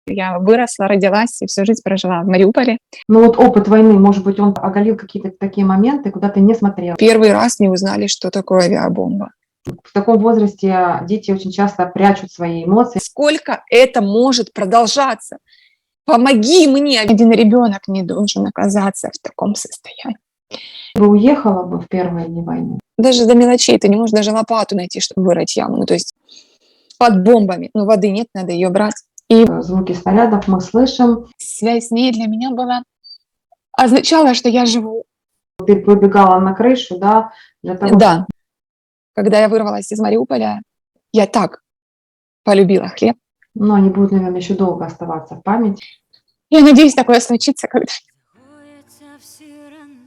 Я выросла, родилась и всю жизнь прожила в Мариуполе. Ну вот опыт войны, может быть, он оголил какие-то такие моменты, куда ты не смотрела. Первый раз не узнали, что такое авиабомба. В таком возрасте дети очень часто прячут свои эмоции. Сколько это может продолжаться? Помоги мне! Один ребенок не должен оказаться в таком состоянии. Бы уехала бы в первые дни войны. Даже до мелочей ты не можешь даже лопату найти, чтобы вырыть яму. То есть под бомбами. Но воды нет, надо ее брать. И Звуки снарядов мы слышим. связь с ней для меня была означала, что я живу. Ты выбегала на крышу, да, для того, Да. Когда я вырвалась из Мариуполя, я так полюбила хлеб. но они будут, наверное, еще долго оставаться в памяти. Я надеюсь, такое случится когда. Загояться всі рани,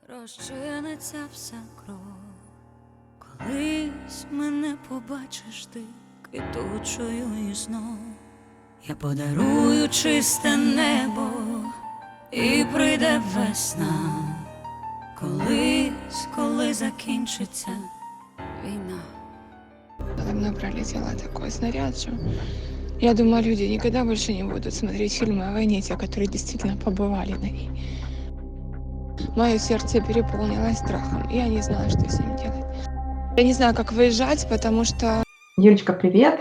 розчиниться вся кров. Колись мене побачиш ти квітучою і знов. Я подарую чисте небо, і прийде весна. Колись, коли закінчиться війна. За мной пролетел такой снаряд, что я думаю, люди никогда больше не будут смотреть фильмы о войне, те, которые действительно побывали на ней. Мое сердце переполнилось страхом, и я не знала, что с ним делать. Я не знаю, как выезжать, потому что... Юлечка, привет.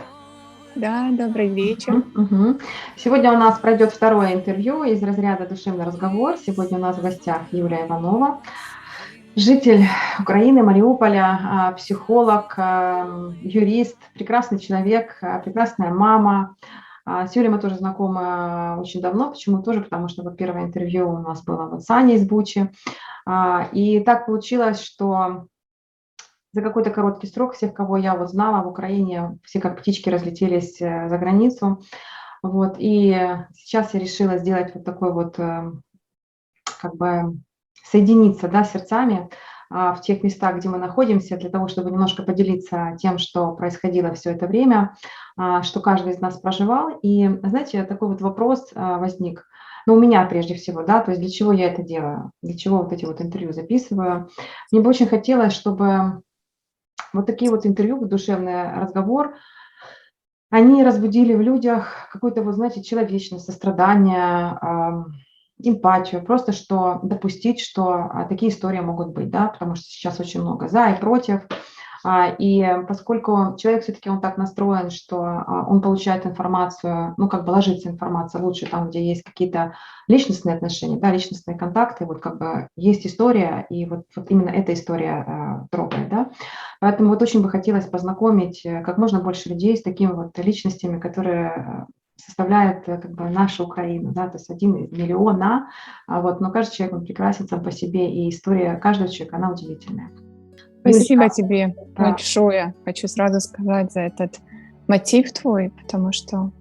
Да, добрый вечер. Мгм. Сегодня у нас пройдет второе интервью из разряда «Душевный разговор». Сегодня у нас в гостях Юлия Иванова, житель Украины, Мариуполя, психолог, юрист, прекрасный человек, прекрасная мама. С Юлей мы тоже знакомы очень давно. Почему тоже? Потому что вот первое интервью у нас было вот с Аней из Бучи. И так получилось, что за какой-то короткий срок всех, кого я вот знала в Украине, все как птички разлетелись за границу. Вот. И сейчас я решила сделать вот такой вот, как бы соединиться, да, сердцами в тех местах, где мы находимся, для того, чтобы немножко поделиться тем, что происходило все это время, что каждый из нас проживал. И, знаете, такой вот вопрос возник. Ну, у меня прежде всего, да, то есть для чего я это делаю, для чего вот эти вот интервью записываю. Мне бы очень хотелось, чтобы вот такие вот интервью, душевный разговор, они разбудили в людях какую-то, вот, знаете, человечность, сострадание, эмпатию, просто что допустить, что такие истории могут быть, да, потому что сейчас очень много за и против. И поскольку человек все-таки он так настроен, что он получает информацию, ну, как бы ложится информация лучше там, где есть какие-то личностные отношения, да, личностные контакты, вот как бы есть история, и вот именно эта история трогает, да. Поэтому вот очень бы хотелось познакомить как можно больше людей с такими вот личностями, которые составляют как бы нашу Украину, да, то есть 1 из миллиона, вот, но каждый человек он прекрасен сам по себе, и история каждого человека, она удивительная. Спасибо Юлечка, тебе да. большое. Хочу сразу сказать за этот мотив твой, потому что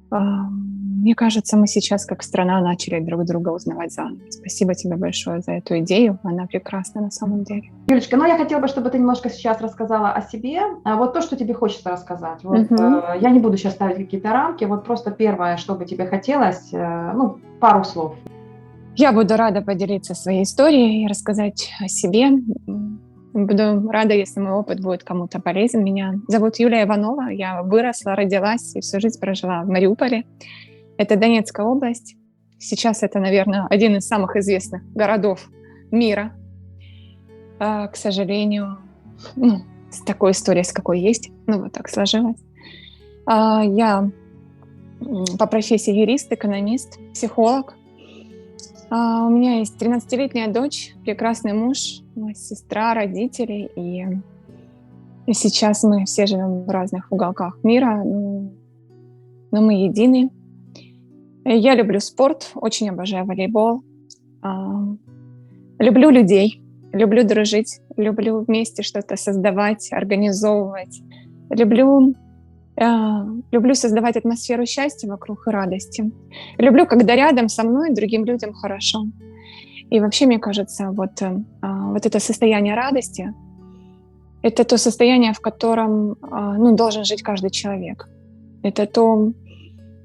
мне кажется, мы сейчас как страна начали друг друга узнавать заново. Спасибо тебе большое за эту идею. Она прекрасна на самом деле. Юлечка, ну я хотела бы, чтобы ты немножко сейчас рассказала о себе, вот то, что тебе хочется рассказать. Вот, Мгм. я не буду сейчас ставить какие-то рамки, вот просто первое, что бы тебе хотелось, ну, пару слов. Я буду рада поделиться своей историей и рассказать о себе. Буду рада, если мой опыт будет кому-то полезен. Меня зовут Юлия Иванова. Я выросла, родилась и всю жизнь прожила в Мариуполе. Это Донецкая область. Сейчас это, наверное, один из самых известных городов мира. К сожалению, ну, с такой историей, с какой есть. Ну, вот так сложилось. Я по профессии юрист, экономист, психолог. У меня есть 13-летняя дочь, прекрасный муж, моя сестра, родители. И сейчас мы все живем в разных уголках мира, но мы едины. Я люблю спорт, очень обожаю волейбол. Люблю людей, люблю дружить, люблю вместе что-то создавать, организовывать. Люблю создавать атмосферу счастья вокруг и радости. Люблю, когда рядом со мной другим людям хорошо. И вообще, мне кажется, вот это состояние радости – это то состояние, в котором должен жить каждый человек. Это то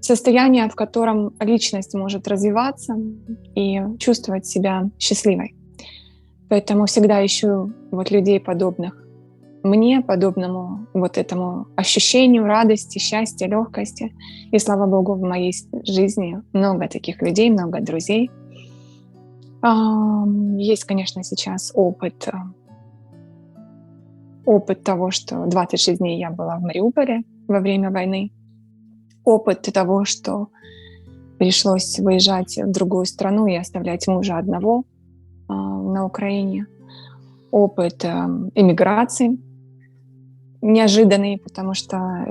состояние, в котором личность может развиваться и чувствовать себя счастливой. Поэтому всегда ищу вот людей подобных мне, подобному вот этому ощущению радости, счастья, легкости. И, слава Богу, в моей жизни много таких людей, много друзей. Есть, конечно, сейчас опыт того, что 26 дней я была в Мариуполе во время войны. Опыт того, что пришлось выезжать в другую страну и оставлять мужа одного на Украине. Опыт эмиграции неожиданный, потому что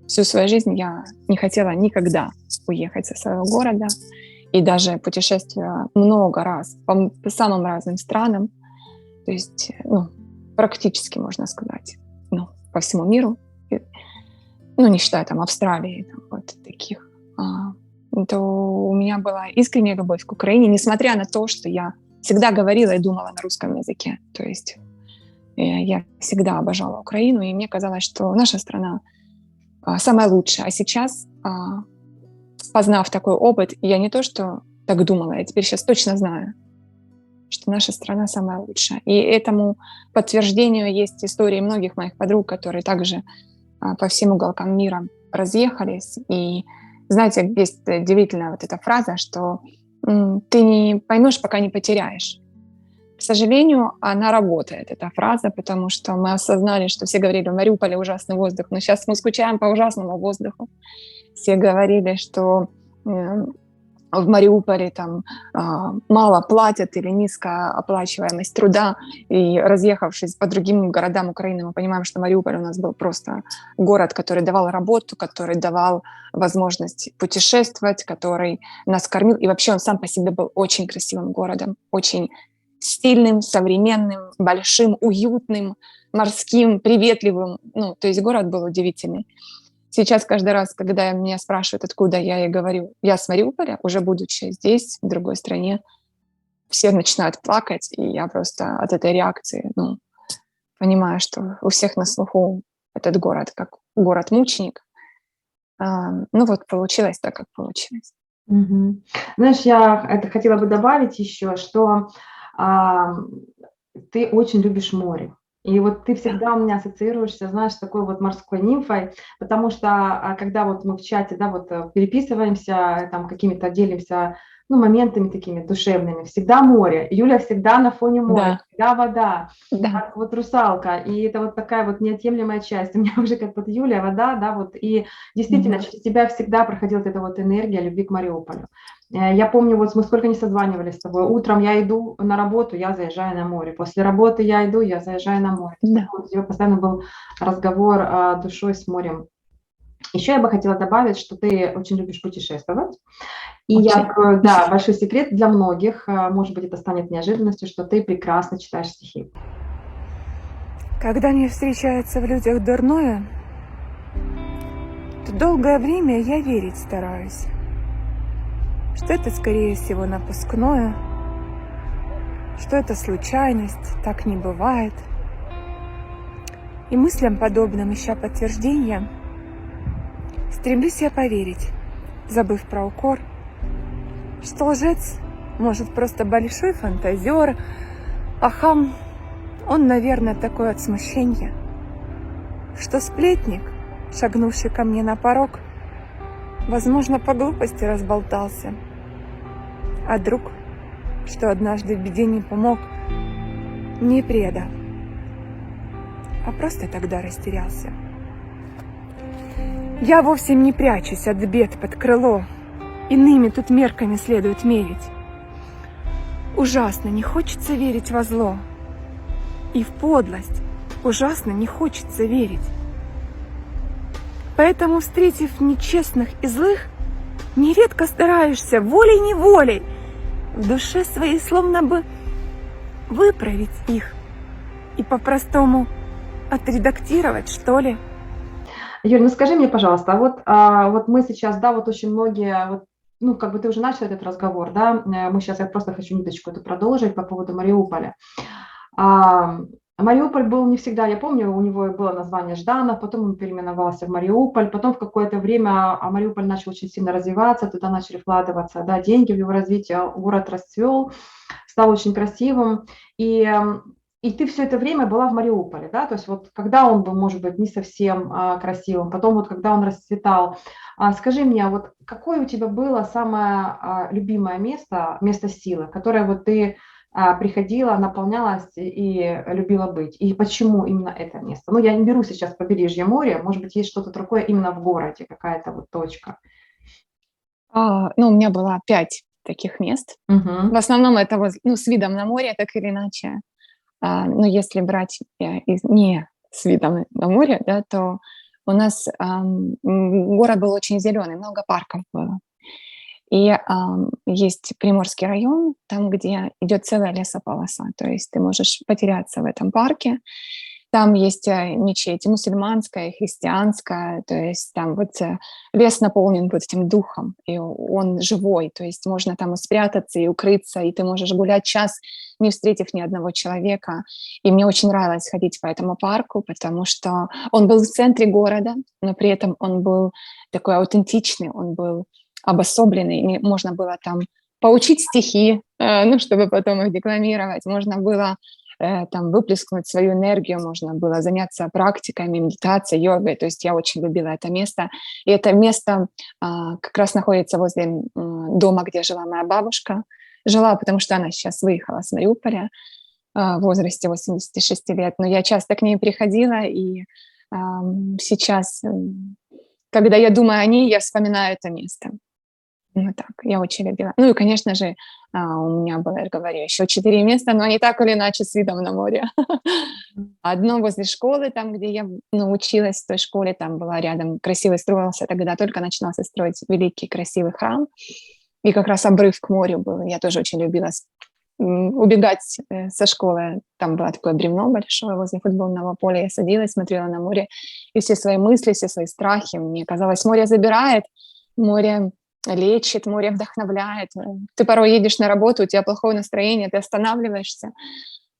всю свою жизнь я не хотела никогда уехать со своего города. И даже путешествия много раз по самым разным странам. То есть, практически, можно сказать, по всему миру. Не считая там Австралии, там, вот таких. То у меня была искренняя любовь к Украине, несмотря на то, что я всегда говорила и думала на русском языке. То есть я всегда обожала Украину, и мне казалось, что наша страна самая лучшая. А сейчас, познав такой опыт, я не то, что так думала, я теперь сейчас точно знаю, что наша страна самая лучшая. И этому подтверждению есть истории многих моих подруг, которые также по всем уголкам мира разъехались. И знаете, есть удивительная вот эта фраза, что ты не поймешь, пока не потеряешь. К сожалению, она работает, эта фраза, потому что мы осознали, что все говорили, в Мариуполе ужасный воздух, но сейчас мы скучаем по ужасному воздуху. Все говорили, что в Мариуполе там мало платят или низкая оплачиваемость труда, и разъехавшись по другим городам Украины, мы понимаем, что Мариуполь у нас был просто город, который давал работу, который давал возможность путешествовать, который нас кормил, и вообще он сам по себе был очень красивым городом, очень стильным, современным, большим, уютным, морским, приветливым, то есть город был удивительный. Сейчас каждый раз, когда меня спрашивают, откуда я говорю, я с Мариуполя, уже будучи здесь, в другой стране, все начинают плакать, и я просто от этой реакции, понимаю, что у всех на слуху этот город как город-мученик. Получилось так, как получилось. Угу. Знаешь, я это хотела бы добавить еще, что ты очень любишь море. И вот ты всегда у меня ассоциируешься, знаешь, с такой вот морской нимфой, потому что когда вот мы в чате, переписываемся, там какими-то делимся, моментами такими душевными, всегда море. Юля всегда на фоне моря, всегда вода, как вот русалка. И это вот такая вот неотъемлемая часть. У меня уже как вот Юля, вода, и действительно через тебя всегда проходила эта вот энергия любви к Мариуполю. Я помню, вот мы сколько не созванивались с тобой. Утром я иду на работу, я заезжаю на море. После работы я иду, я заезжаю на море. У тебя постоянно был разговор душой с морем. Еще я бы хотела добавить, что ты очень любишь путешествовать. И я открою, большой секрет для многих, может быть, это станет неожиданностью, что ты прекрасно читаешь стихи. Когда мне встречается в людях дурное, то долгое время я верить стараюсь, что это, скорее всего, напускное, что это случайность, так не бывает. И мыслям подобным, ища подтверждения, стремлюсь я поверить, забыв про укор, что лжец, может, просто большой фантазер, а хам, он, наверное, такой от смущения, что сплетник, шагнувший ко мне на порог, возможно, по глупости разболтался, а друг, что однажды в беде не помог, не предал, а просто тогда растерялся. Я вовсе не прячусь от бед под крыло, иными тут мерками следует мерить. Ужасно не хочется верить во зло, и в подлость ужасно не хочется верить. Поэтому, встретив нечестных и злых, нередко стараешься волей-неволей в душе своей словно бы выправить их и по-простому отредактировать, что ли. Юль, скажи мне, пожалуйста, вот мы сейчас, очень многие, ты уже начал этот разговор, мы сейчас, я просто хочу ниточку эту продолжить по поводу Мариуполя. Мариуполь был не всегда, я помню, у него было название Жданов, потом он переименовался в Мариуполь, потом в какое-то время Мариуполь начал очень сильно развиваться, туда начали вкладываться деньги в его развитие, город расцвел, стал очень красивым. И И ты все это время была в Мариуполе, да? То есть вот когда он был, может быть, не совсем красивым, потом вот когда он расцветал. Скажи мне, а вот какое у тебя было самое любимое место силы, которое вот ты приходила, наполнялась и любила быть? И почему именно это место? Ну, я не беру сейчас побережье моря, может быть, есть что-то такое именно в городе, какая-то вот точка. Ну, у меня было 5 таких мест. В Мгм. основном это ну, с видом на море, так или иначе. Но если брать не с видом на море, да, то у нас город был очень зеленый, много парков было. И есть Приморский район, там, где идет целая лесополоса. То есть ты можешь потеряться в этом парке. Там есть мечеть мусульманская, христианская, то есть там вот лес наполнен вот этим духом, и он живой, то есть можно там и спрятаться, и укрыться, и ты можешь гулять час, не встретив ни одного человека. И мне очень нравилось ходить по этому парку, потому что он был в центре города, но при этом он был такой аутентичный, он был обособленный, и можно было там поучить стихи, ну, чтобы потом их декламировать, можно было там выплеснуть свою энергию, можно было заняться практиками, медитацией, йогой. То есть я очень любила это место. И это место как раз находится возле дома, где жила моя бабушка. Жила, потому что она сейчас выехала с Мариуполя в возрасте 86 лет. Но я часто к ней приходила, и сейчас, когда я думаю о ней, я вспоминаю это место. Ну так, я очень любила. Ну и, конечно же, у меня было, я говорю, еще 4 места, но они так или иначе с видом на море. Одно возле школы, там, где я училась, в той школе, там была рядом, красиво строился, тогда только начинался строить великий красивый храм, и как раз обрыв к морю был. Я тоже очень любила убегать со школы. Там было такое бревно большое возле футбольного поля. Я садилась, смотрела на море, и все свои мысли, все свои страхи. Мне казалось, море забирает, море лечит, море вдохновляет. Ты порой едешь на работу, у тебя плохое настроение, ты останавливаешься,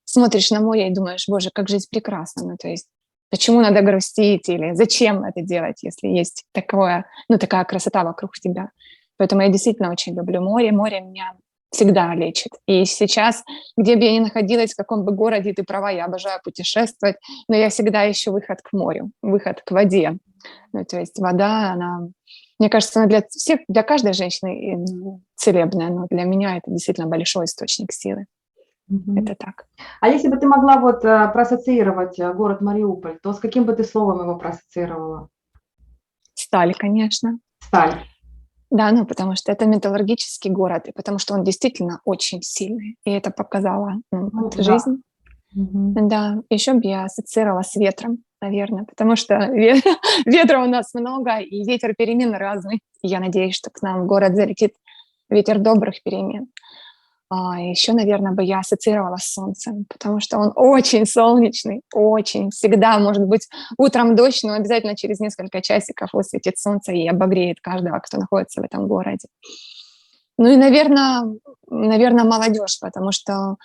смотришь на море и думаешь, боже, как жизнь прекрасна. Ну, то есть почему надо грустить или зачем это делать, если есть такое, такая красота вокруг тебя. Поэтому я действительно очень люблю море. Море меня всегда лечит. И сейчас, где бы я ни находилась, в каком бы городе, ты права, я обожаю путешествовать, но я всегда ищу выход к морю, выход к воде. Ну, то есть вода, она, мне кажется, она для всех, для каждой женщины целебная, но для меня это действительно большой источник силы. Мгм. Это так. А если бы ты могла вот проассоциировать город Мариуполь, то с каким бы ты словом его проассоциировала? Сталь, конечно. Сталь. Да, потому что это металлургический город, и потому что он действительно очень сильный. И это показала Ну, да. жизнь. Мгм. Да, еще бы я ассоциировала с ветром, наверное, потому что ветра у нас много, и ветер перемен разный. И я надеюсь, что к нам в город залетит ветер добрых перемен. Еще, наверное, бы я ассоциировала с солнцем, потому что он очень солнечный, очень. Всегда, может быть, утром дождь, но обязательно через несколько часиков высветит солнце и обогреет каждого, кто находится в этом городе. Ну и, наверное, молодежь, потому что,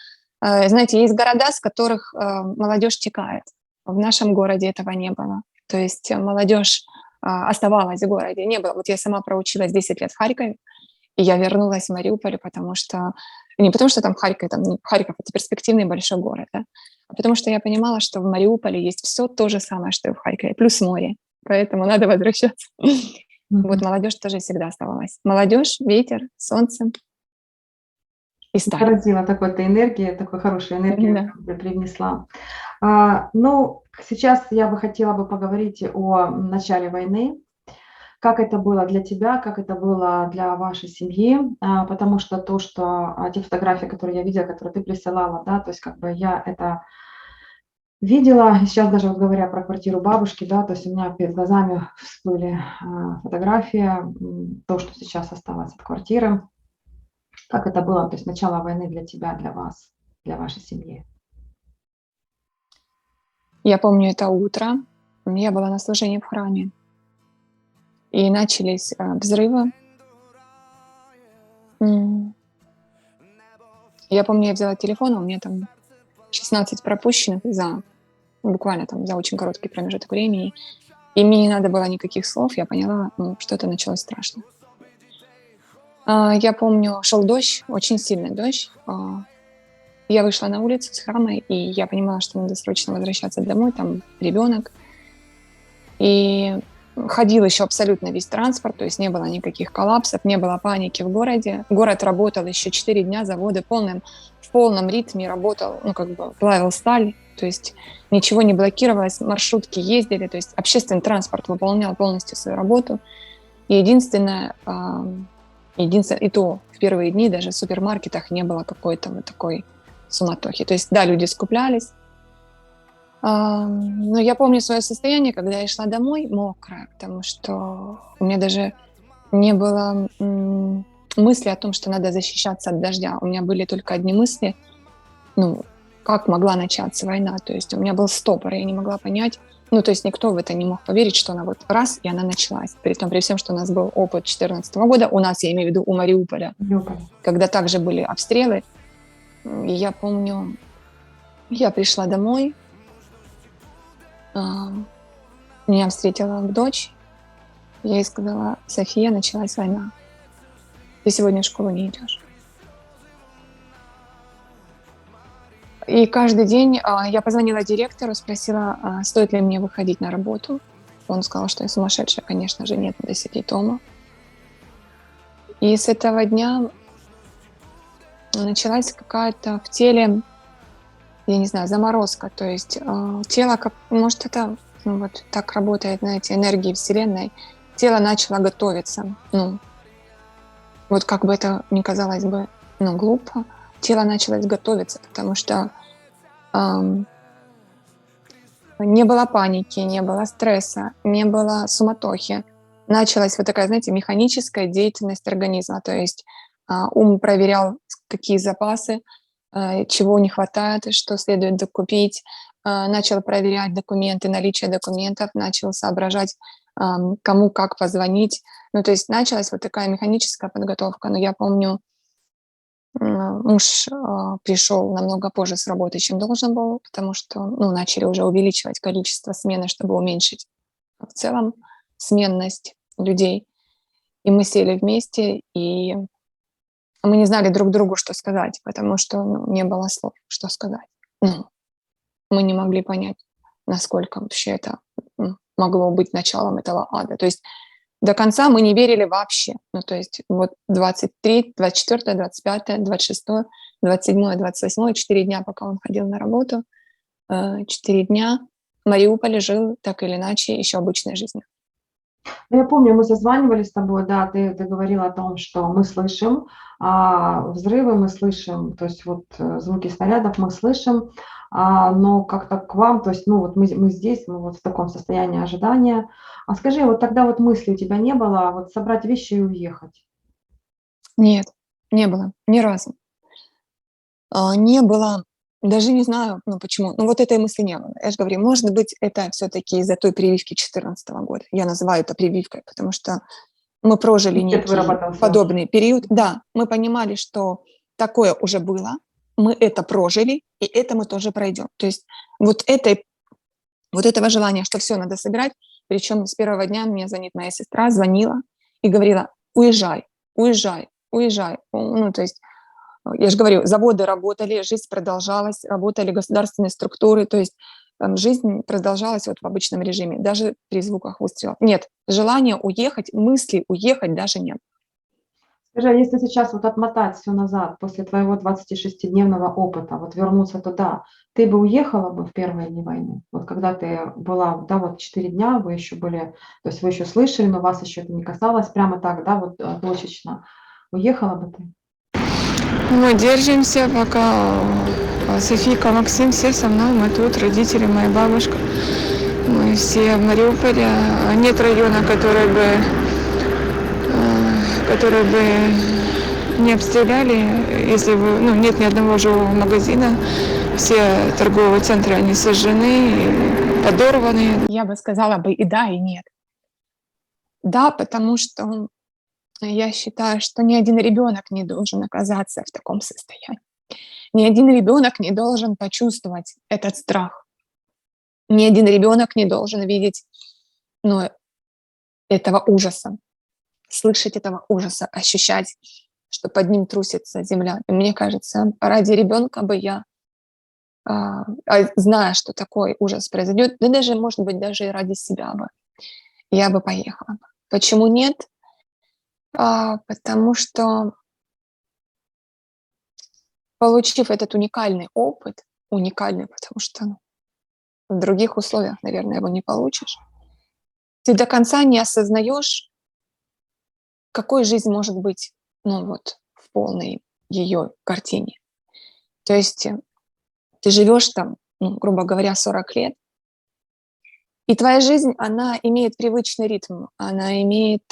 знаете, есть города, с которых молодежь текает. В нашем городе этого не было. То есть молодежь оставалась в городе. Не было. Вот я сама проучилась 10 лет в Харькове, и я вернулась в Мариуполь, потому что не потому что там Харьков это перспективный большой город, да, а потому что я понимала, что в Мариуполе есть все то же самое, что и в Харькове, плюс море. Поэтому надо возвращаться. Вот Мгм. молодежь тоже всегда оставалась. Молодежь, ветер, солнце и сталь. Заразила такой-то энергией, такой хорошей энергией Да. привнесла. Ну, сейчас я бы хотела бы поговорить о начале войны. Как это было для тебя, как это было для вашей семьи, потому что те фотографии, которые я видела, которые ты присылала, да, то есть как бы я это видела, и сейчас даже вот говоря про квартиру бабушки, да, то есть у меня перед глазами всплыли фотографии, то, что сейчас осталось от квартиры. Как это было, то есть начало войны для тебя, для вас, для вашей семьи? Я помню это утро. Я была на служении в храме. И начались взрывы. М. Я помню, я взяла телефон, а у меня там 16 пропущенных буквально там за очень короткий промежуток времени. И мне не надо было никаких слов, я поняла, что это началось страшно. Я помню, шел дождь, очень сильный дождь. я вышла на улицу с храма, и я понимала, что надо срочно возвращаться домой, там ребенок. И ходил еще абсолютно весь транспорт, то есть не было никаких коллапсов, не было паники в городе. Город работал еще 4 дня, заводы в полном ритме работал, плавил сталь, то есть ничего не блокировалось, маршрутки ездили, то есть общественный транспорт выполнял полностью свою работу. И единственное, и то в первые дни даже в супермаркетах не было какой-то вот такой суматохи. То есть, да, люди скуплялись, но я помню свое состояние, когда я шла домой мокрая, потому что у меня даже не было мысли о том, что надо защищаться от дождя. У меня были только одни мысли, как могла начаться война. То есть у меня был стопор, я не могла понять, то есть никто в это не мог поверить, что она вот раз, и она началась. При всем, что у нас был опыт 2014 года, у нас, я имею в виду, у Мариуполя, когда также были обстрелы. И я помню, я пришла домой, меня встретила дочь, я ей сказала: София, началась война, ты сегодня в школу не идешь. И каждый день я позвонила директору, спросила, стоит ли мне выходить на работу. Он сказал, что я сумасшедшая, конечно же, нет, надо сидеть дома. И с этого дня началась какая-то в теле, я не знаю, заморозка. То есть тело, может, это вот так работает, знаете, энергии Вселенной. Тело начало готовиться. Вот как бы это ни казалось бы, глупо, тело начало готовиться, потому что не было паники, не было стресса, не было суматохи. Началась вот такая, знаете, механическая деятельность организма. То есть ум проверял, какие запасы, чего не хватает, что следует докупить. Начал проверять документы, наличие документов, начал соображать, кому как позвонить. То есть началась вот такая механическая подготовка. Но я помню, муж пришел намного позже с работы, чем должен был, потому что начали уже увеличивать количество смены, чтобы уменьшить в целом сменность людей. И мы сели вместе, и мы не знали друг другу, что сказать, потому что не было слов, что сказать. Мы не могли понять, насколько вообще это могло быть началом этого ада. То есть до конца мы не верили вообще. То есть вот 23, 24, 25, 26, 27, 28, 4 дня, пока он ходил на работу, 4 дня Мариуполь жил так или иначе еще обычной жизнью. Я помню, мы созванивались с тобой, да, ты говорила о том, что мы слышим взрывы, мы слышим, то есть вот звуки снарядов мы слышим, но как-то к вам, то есть, вот мы здесь, мы вот в таком состоянии ожидания. А скажи, вот тогда вот мысли у тебя не было, вот собрать вещи и уехать? Нет, не было, ни разу. Не было, даже не знаю, почему, вот этой мысли не было. Я же говорю, может быть, это все-таки из-за той прививки 2014 года. Я называю это прививкой, потому что мы прожили некий подобный период. Да, мы понимали, что такое уже было, мы это прожили, и это мы тоже пройдем. То есть вот этого желания, что все надо сыграть, причем с первого дня мне звонит моя сестра, звонила и говорила: уезжай, уезжай, уезжай. То есть я же говорю, заводы работали, жизнь продолжалась, работали государственные структуры, то есть жизнь продолжалась вот в обычном режиме, даже при звуках выстрелов. Нет, желания уехать, мысли уехать даже нет. Скажи, а если сейчас вот отмотать все назад, после твоего 26-дневного опыта, вот вернуться туда, ты бы уехала бы в первые дни войны? Вот когда ты была, да, вот 4 дня, вы еще были, то есть вы еще слышали, но вас еще это не касалось, прямо так, да, вот точечно. Уехала бы ты? Мы держимся, пока Софийка, Максим, все со мной, мы тут, родители, моя бабушка. Мы все в Мариуполе. Нет района, который бы не обстреляли, если бы, нет ни одного живого магазина. Все торговые центры, они сожжены, подорваны. Я бы сказала бы и да, и нет. Да, потому что я считаю, что ни один ребенок не должен оказаться в таком состоянии. Ни один ребенок не должен почувствовать этот страх. Ни один ребенок не должен видеть этого ужаса, слышать этого ужаса, ощущать, что под ним трусится земля. И мне кажется, ради ребенка бы я, зная, что такой ужас произойдет, да даже, может быть, даже и ради себя бы, я бы поехала. Почему нет? Потому что, получив этот уникальный опыт, уникальный, потому что в других условиях, наверное, его не получишь, ты до конца не осознаешь, какой жизнь может быть, ну вот, в полной ее картине. То есть ты живешь там, ну, грубо говоря, 40 лет, и твоя жизнь, она имеет привычный ритм, она имеет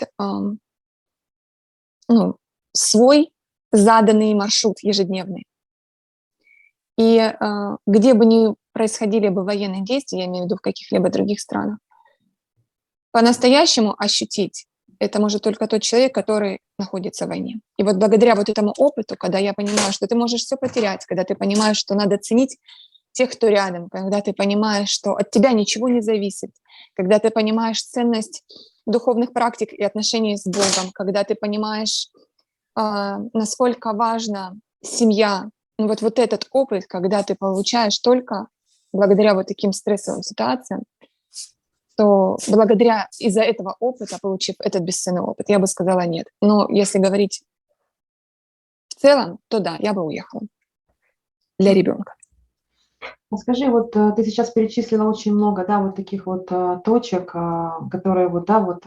ну, свой заданный маршрут ежедневный. И где бы ни происходили бы военные действия, я имею в виду в каких-либо других странах, по-настоящему ощутить это может только тот человек, который находится в войне. И вот благодаря вот этому опыту, когда я понимаю, что ты можешь все потерять, когда ты понимаешь, что надо ценить тех, кто рядом, когда ты понимаешь, что от тебя ничего не зависит, когда ты понимаешь ценность духовных практик и отношений с Богом, когда ты понимаешь, насколько важна семья, ну вот этот опыт, когда ты получаешь только благодаря вот таким стрессовым ситуациям, то благодаря из-за этого опыта, получив этот бесценный опыт, я бы сказала нет. Но если говорить в целом, то да, я бы уехала для ребенка. Скажи, вот ты сейчас перечислила очень много, да, вот таких вот точек, которые вот, да, вот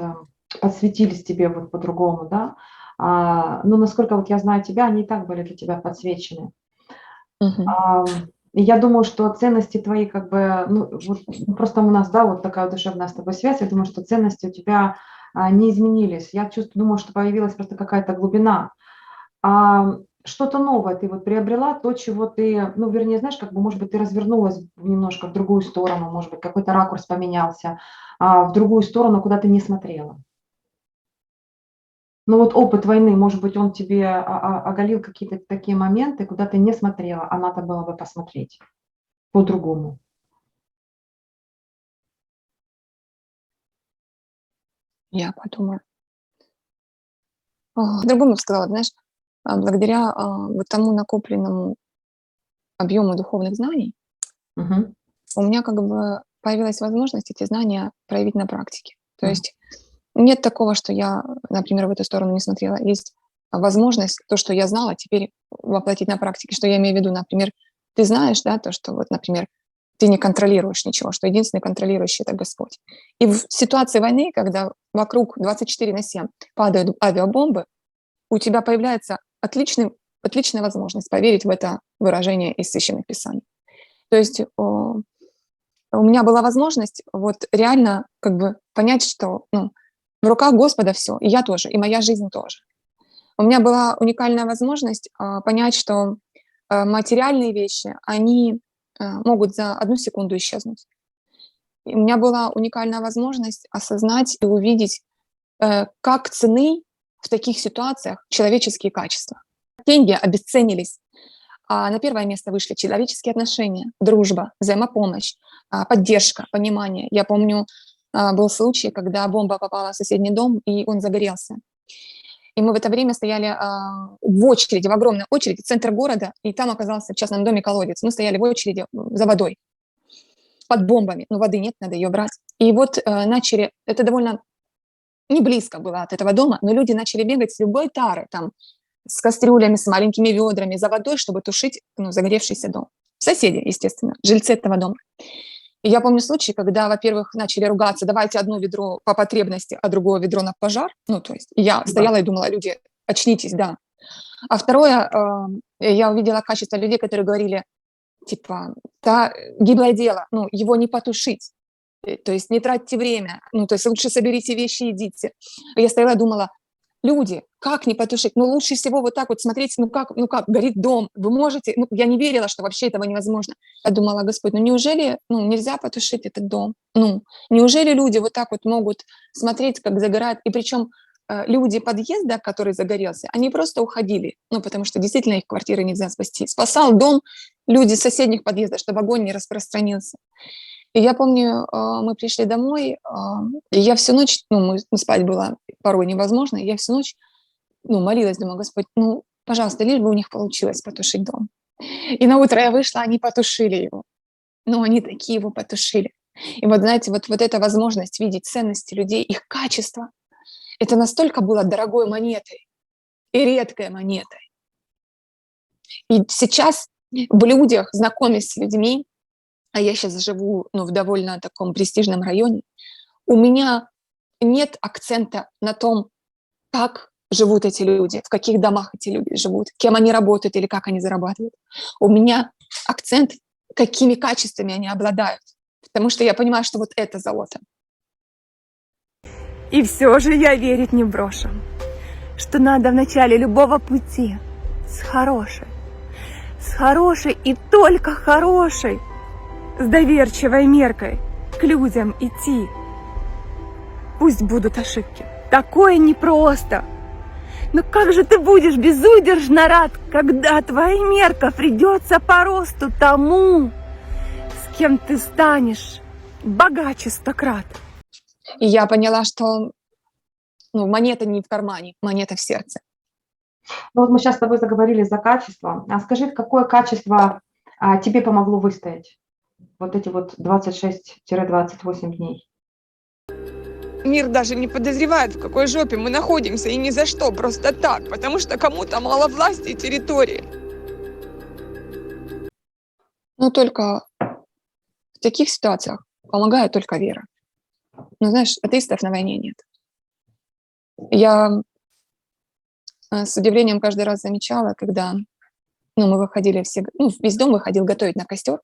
подсветились тебе вот по-другому, да. Но насколько вот я знаю тебя, они и так были для тебя подсвечены. Мгм. И я думаю, что ценности твои как бы, ну, вот, просто у нас, да, вот такая душевная с тобой связь, я думаю, что ценности у тебя не изменились. Я думаю, что появилась просто какая-то глубина. Что-то новое ты вот приобрела, то, чего ты, ну, вернее, знаешь, как бы, может быть, ты развернулась немножко в другую сторону, может быть, какой-то ракурс поменялся, в другую сторону, куда ты не смотрела. Но вот опыт войны, может быть, он тебе оголил какие-то такие моменты, куда ты не смотрела, а надо было бы посмотреть по-другому. Я подумаю. По-другому сказала, знаешь, благодаря вот тому накопленному объему духовных знаний Мгм. у меня как бы появилась возможность эти знания проявить на практике. То Мгм. есть нет такого, что я, например, в эту сторону не смотрела. Есть возможность то, что я знала, теперь воплотить на практике. Что я имею в виду? Например, ты знаешь, да, то, что вот, например, ты не контролируешь ничего, что единственный контролирующий – это Господь. И в ситуации войны, когда вокруг 24/7 падают авиабомбы, у тебя появляется отличная возможность поверить в это выражение из Священных Писаний. То есть у меня была возможность вот реально как бы понять, что ну, в руках Господа все, и я тоже, и моя жизнь тоже. У меня была уникальная возможность понять, что материальные вещи, они могут за 1 секунду исчезнуть. И у меня была уникальная возможность осознать и увидеть, как ценны в таких ситуациях человеческие качества. Деньги обесценились, на первое место вышли человеческие отношения, дружба, взаимопомощь, поддержка, понимание. Я помню, был случай, когда бомба попала в соседний дом, и он загорелся. И мы в это время стояли в очереди, в огромной очереди, центр города, и там оказался в частном доме колодец. Мы стояли в очереди за водой, под бомбами. Но воды нет, надо ее брать. И вот начали, это довольно не близко было от этого дома, но люди начали бегать с любой тары, там, с кастрюлями, с маленькими ведрами за водой, чтобы тушить загоревшийся дом. Соседи, естественно, жильцы этого дома. И я помню случай, когда, во-первых, начали ругаться, давайте одно ведро по потребности, а другое ведро на пожар. Ну, то есть я Да. стояла и думала, люди, очнитесь, да. А второе, я увидела качество людей, которые говорили, типа, да, гиблое дело, ну, его не потушить. То есть не тратьте время, ну, то есть лучше соберите вещи и идите. Я стояла и думала, люди, как не потушить? Ну, лучше всего вот так вот смотреть, ну как, горит дом, вы можете? Ну, я не верила, что вообще этого невозможно. Я думала, Господь, ну неужели, нельзя потушить этот дом? Ну, неужели люди вот так вот могут смотреть, как загорает? И причем люди подъезда, который загорелся, они просто уходили, ну, потому что действительно их квартиры нельзя спасти. Спасал дом люди соседних подъездов, чтобы огонь не распространился. И я помню, мы пришли домой, и я всю ночь, спать было порой невозможно, и я всю ночь, молилась, думаю, Господь, Пожалуйста, лишь бы у них получилось потушить дом. И на утро я вышла, они потушили его. Но они такие его потушили. И вот, знаете, вот эта возможность видеть ценности людей, их качество, это настолько было дорогой монетой и редкой монетой. И сейчас в людях, знакомясь с людьми, а я сейчас живу в довольно таком престижном районе, у меня нет акцента на том, как живут эти люди, в каких домах эти люди живут, кем они работают или как они зарабатывают. У меня акцент, какими качествами они обладают. Потому что я понимаю, что вот это золото. И все же я верить не брошу, что надо в начале любого пути с хорошей и только хорошей, с доверчивой меркой к людям идти. Пусть будут ошибки, такое непросто. Но как же ты будешь безудержно рад, когда твоя мерка придется по росту тому, с кем ты станешь богаче 100 крат. И я поняла, что монета не в кармане, монета в сердце. Ну вот мы сейчас с тобой заговорили за качество. А скажи, какое качество тебе помогло выстоять вот эти вот 26-28 дней? Мир даже не подозревает, в какой жопе мы находимся, и ни за что, просто так, потому что кому-то мало власти и территории. Но только в таких ситуациях помогает только вера. Но знаешь, атеистов на войне нет. Я с удивлением каждый раз замечала, когда мы выходили все, весь дом выходил готовить на костер.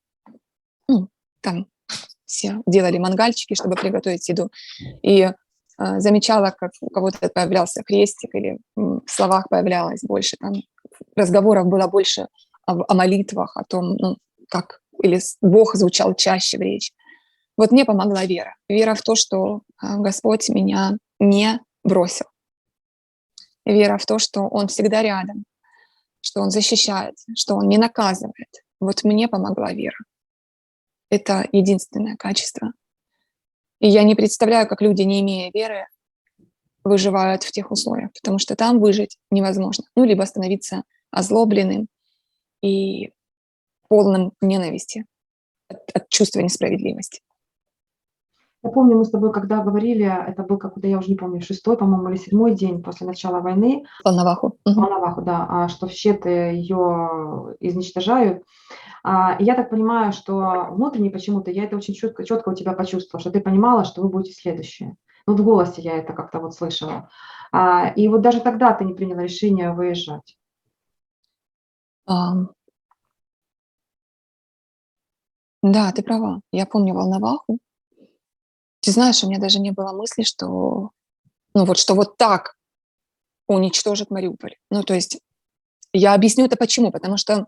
Там все делали мангальчики, чтобы приготовить еду. И замечала, как у кого-то появлялся крестик, или в словах появлялось больше, там, разговоров было больше о молитвах, о том, как или Бог звучал чаще в речи. Вот мне помогла вера. Вера в то, что Господь меня не бросил. Вера в то, что Он всегда рядом, что Он защищает, что Он не наказывает. Вот мне помогла вера. Это единственное качество. И я не представляю, как люди, не имея веры, выживают в тех условиях, потому что там выжить невозможно. Либо становиться озлобленным и полным ненависти от чувства несправедливости. Я помню, мы с тобой когда говорили, это был какой-то, я уже не помню, 6-й, по-моему, или 7-й день после начала войны. Волноваху. Волноваху, да, что в Щеты ее изничтожают. И я так понимаю, что внутренне почему-то я это очень четко у тебя почувствовала, что ты понимала, что вы будете следующие. В голосе я это как-то вот слышала. И вот даже тогда ты не приняла решение выезжать. Да, ты права. Я помню Волноваху. Ты знаешь, у меня даже не было мысли, что что вот так уничтожит Мариуполь. То есть я объясню это почему. Потому что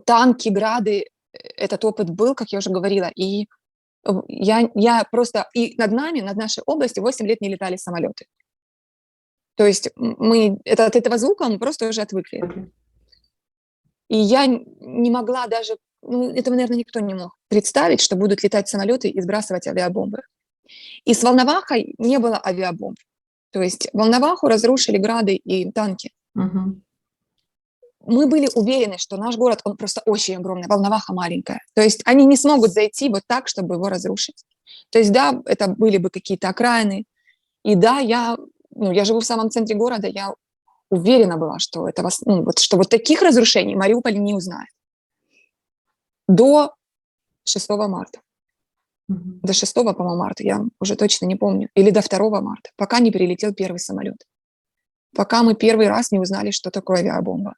танки, грады, этот опыт был, как я уже говорила, и я просто... И над нами, над нашей областью 8 лет не летали самолеты. То есть мы от этого звука мы просто уже отвыкли. И я не могла даже... этого, наверное, никто не мог представить, что будут летать самолеты и сбрасывать авиабомбы. И с Волновахой не было авиабомб. То есть Волноваху разрушили грады и танки. Угу. Мы были уверены, что наш город, он просто очень огромный, Волноваха маленькая. То есть они не смогут зайти вот так, чтобы его разрушить. То есть, да, это были бы какие-то окраины. И да, я живу в самом центре города, я уверена была, что что вот таких разрушений Мариуполь не узнает. До 6 марта. До 6, по-моему, марта, я уже точно не помню. Или до 2 марта, пока не прилетел первый самолет. Пока мы первый раз не узнали, что такое авиабомба.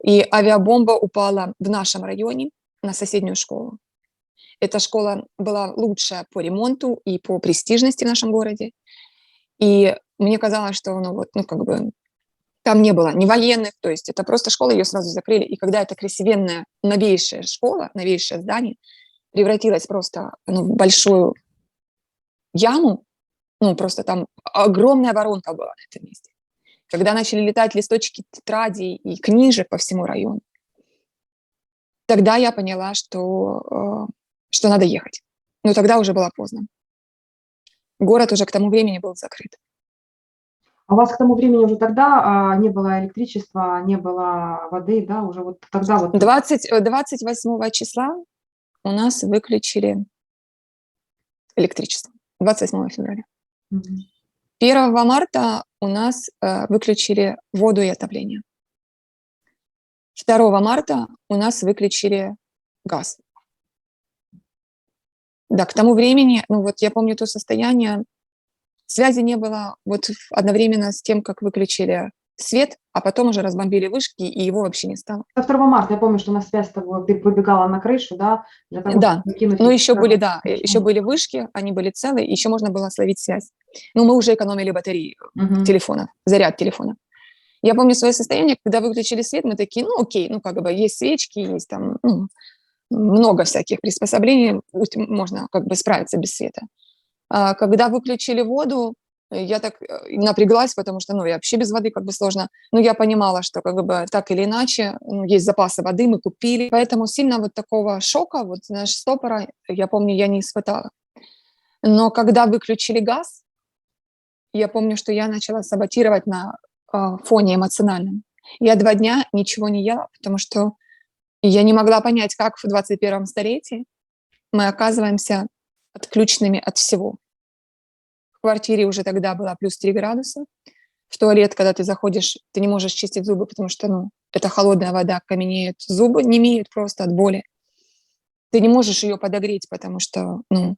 И авиабомба упала в нашем районе на соседнюю школу. Эта школа была лучшая по ремонту и по престижности в нашем городе. И мне казалось, что там не было ни военных, то есть это просто школа, ее сразу закрыли. И когда эта красивенная новейшая школа, новейшее здание превратилось просто в большую яму, просто там огромная воронка была на этом месте. Когда начали летать листочки тетрадей и книжек по всему району, тогда я поняла, что надо ехать. Но тогда уже было поздно. Город уже к тому времени был закрыт. А у вас к тому времени уже тогда не было электричества, не было воды, да, уже вот тогда вот... 28 числа у нас выключили электричество. 28 февраля. Мгм. 1 марта у нас выключили воду и отопление. 2 марта у нас выключили газ. Да, к тому времени, ну вот я помню то состояние, связи не было вот одновременно с тем, как выключили свет, а потом уже разбомбили вышки, и его вообще не стало. До 2 марта я помню, что на связь ты выбегала на крышу, да, для того, Да, чтобы кинуть... но еще были, да, еще были вышки, они были целые, еще можно было словить связь. Но мы уже экономили батареи телефонов, заряд телефона. Я помню свое состояние, когда выключили свет, мы такие, ну окей, ну как бы есть свечки, есть там много всяких приспособлений, можно как бы справиться без света. А когда выключили воду, я так напряглась, потому что, ну, и вообще без воды как бы сложно. Но я понимала, что как бы так или иначе, ну, есть запасы воды, мы купили. Поэтому сильно вот такого шока, вот, знаешь, стопора, я помню, я не испытала. Но когда выключили газ, я помню, что я начала саботировать на фоне эмоциональном. Я 2 дня ничего не ела, потому что я не могла понять, как в 21 столетии мы оказываемся отключенными от всего. В квартире уже тогда было плюс 3 градуса. В туалет, когда ты заходишь, ты не можешь чистить зубы, потому что, ну, это холодная вода, каменеют зубы, немеют просто от боли. Ты не можешь ее подогреть, потому что, ну,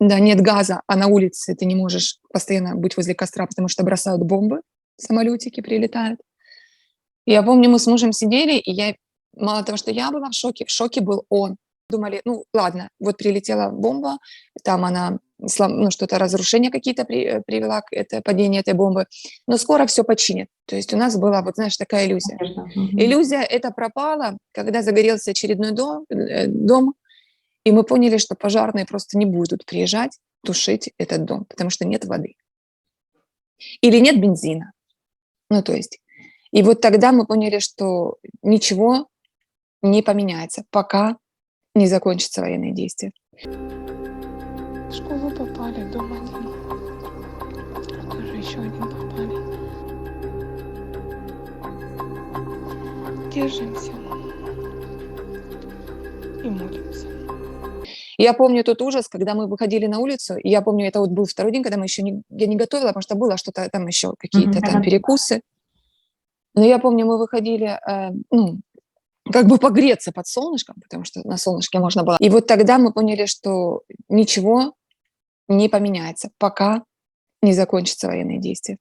да, нет газа, а на улице ты не можешь постоянно быть возле костра, потому что бросают бомбы, самолетики прилетают. Я помню, мы с мужем сидели, и я, мало того, что я была в шоке был он. Думали, ну ладно, вот прилетела бомба, там она, ну, что-то, разрушения какие-то привела к падению этой бомбы, но скоро все починят. То есть у нас была, вот знаешь, такая иллюзия. Иллюзия эта пропала, когда загорелся очередной дом, и мы поняли, что пожарные просто не будут приезжать тушить этот дом, потому что нет воды. Или нет бензина. Ну, то есть. И вот тогда мы поняли, что ничего не поменяется, пока не закончатся военные действия. В школу попали, дом один. Тоже еще один попали. Держимся и молимся. Я помню тот ужас, когда мы выходили на улицу, и я помню, это вот был 2-й день, когда я не готовила, потому что было что-то там еще, какие-то там перекусы. Но я помню, мы выходили, ну, как бы погреться под солнышком, потому что на солнышке можно было. И вот тогда мы поняли, что ничего не поменяется, пока не закончатся военные действия.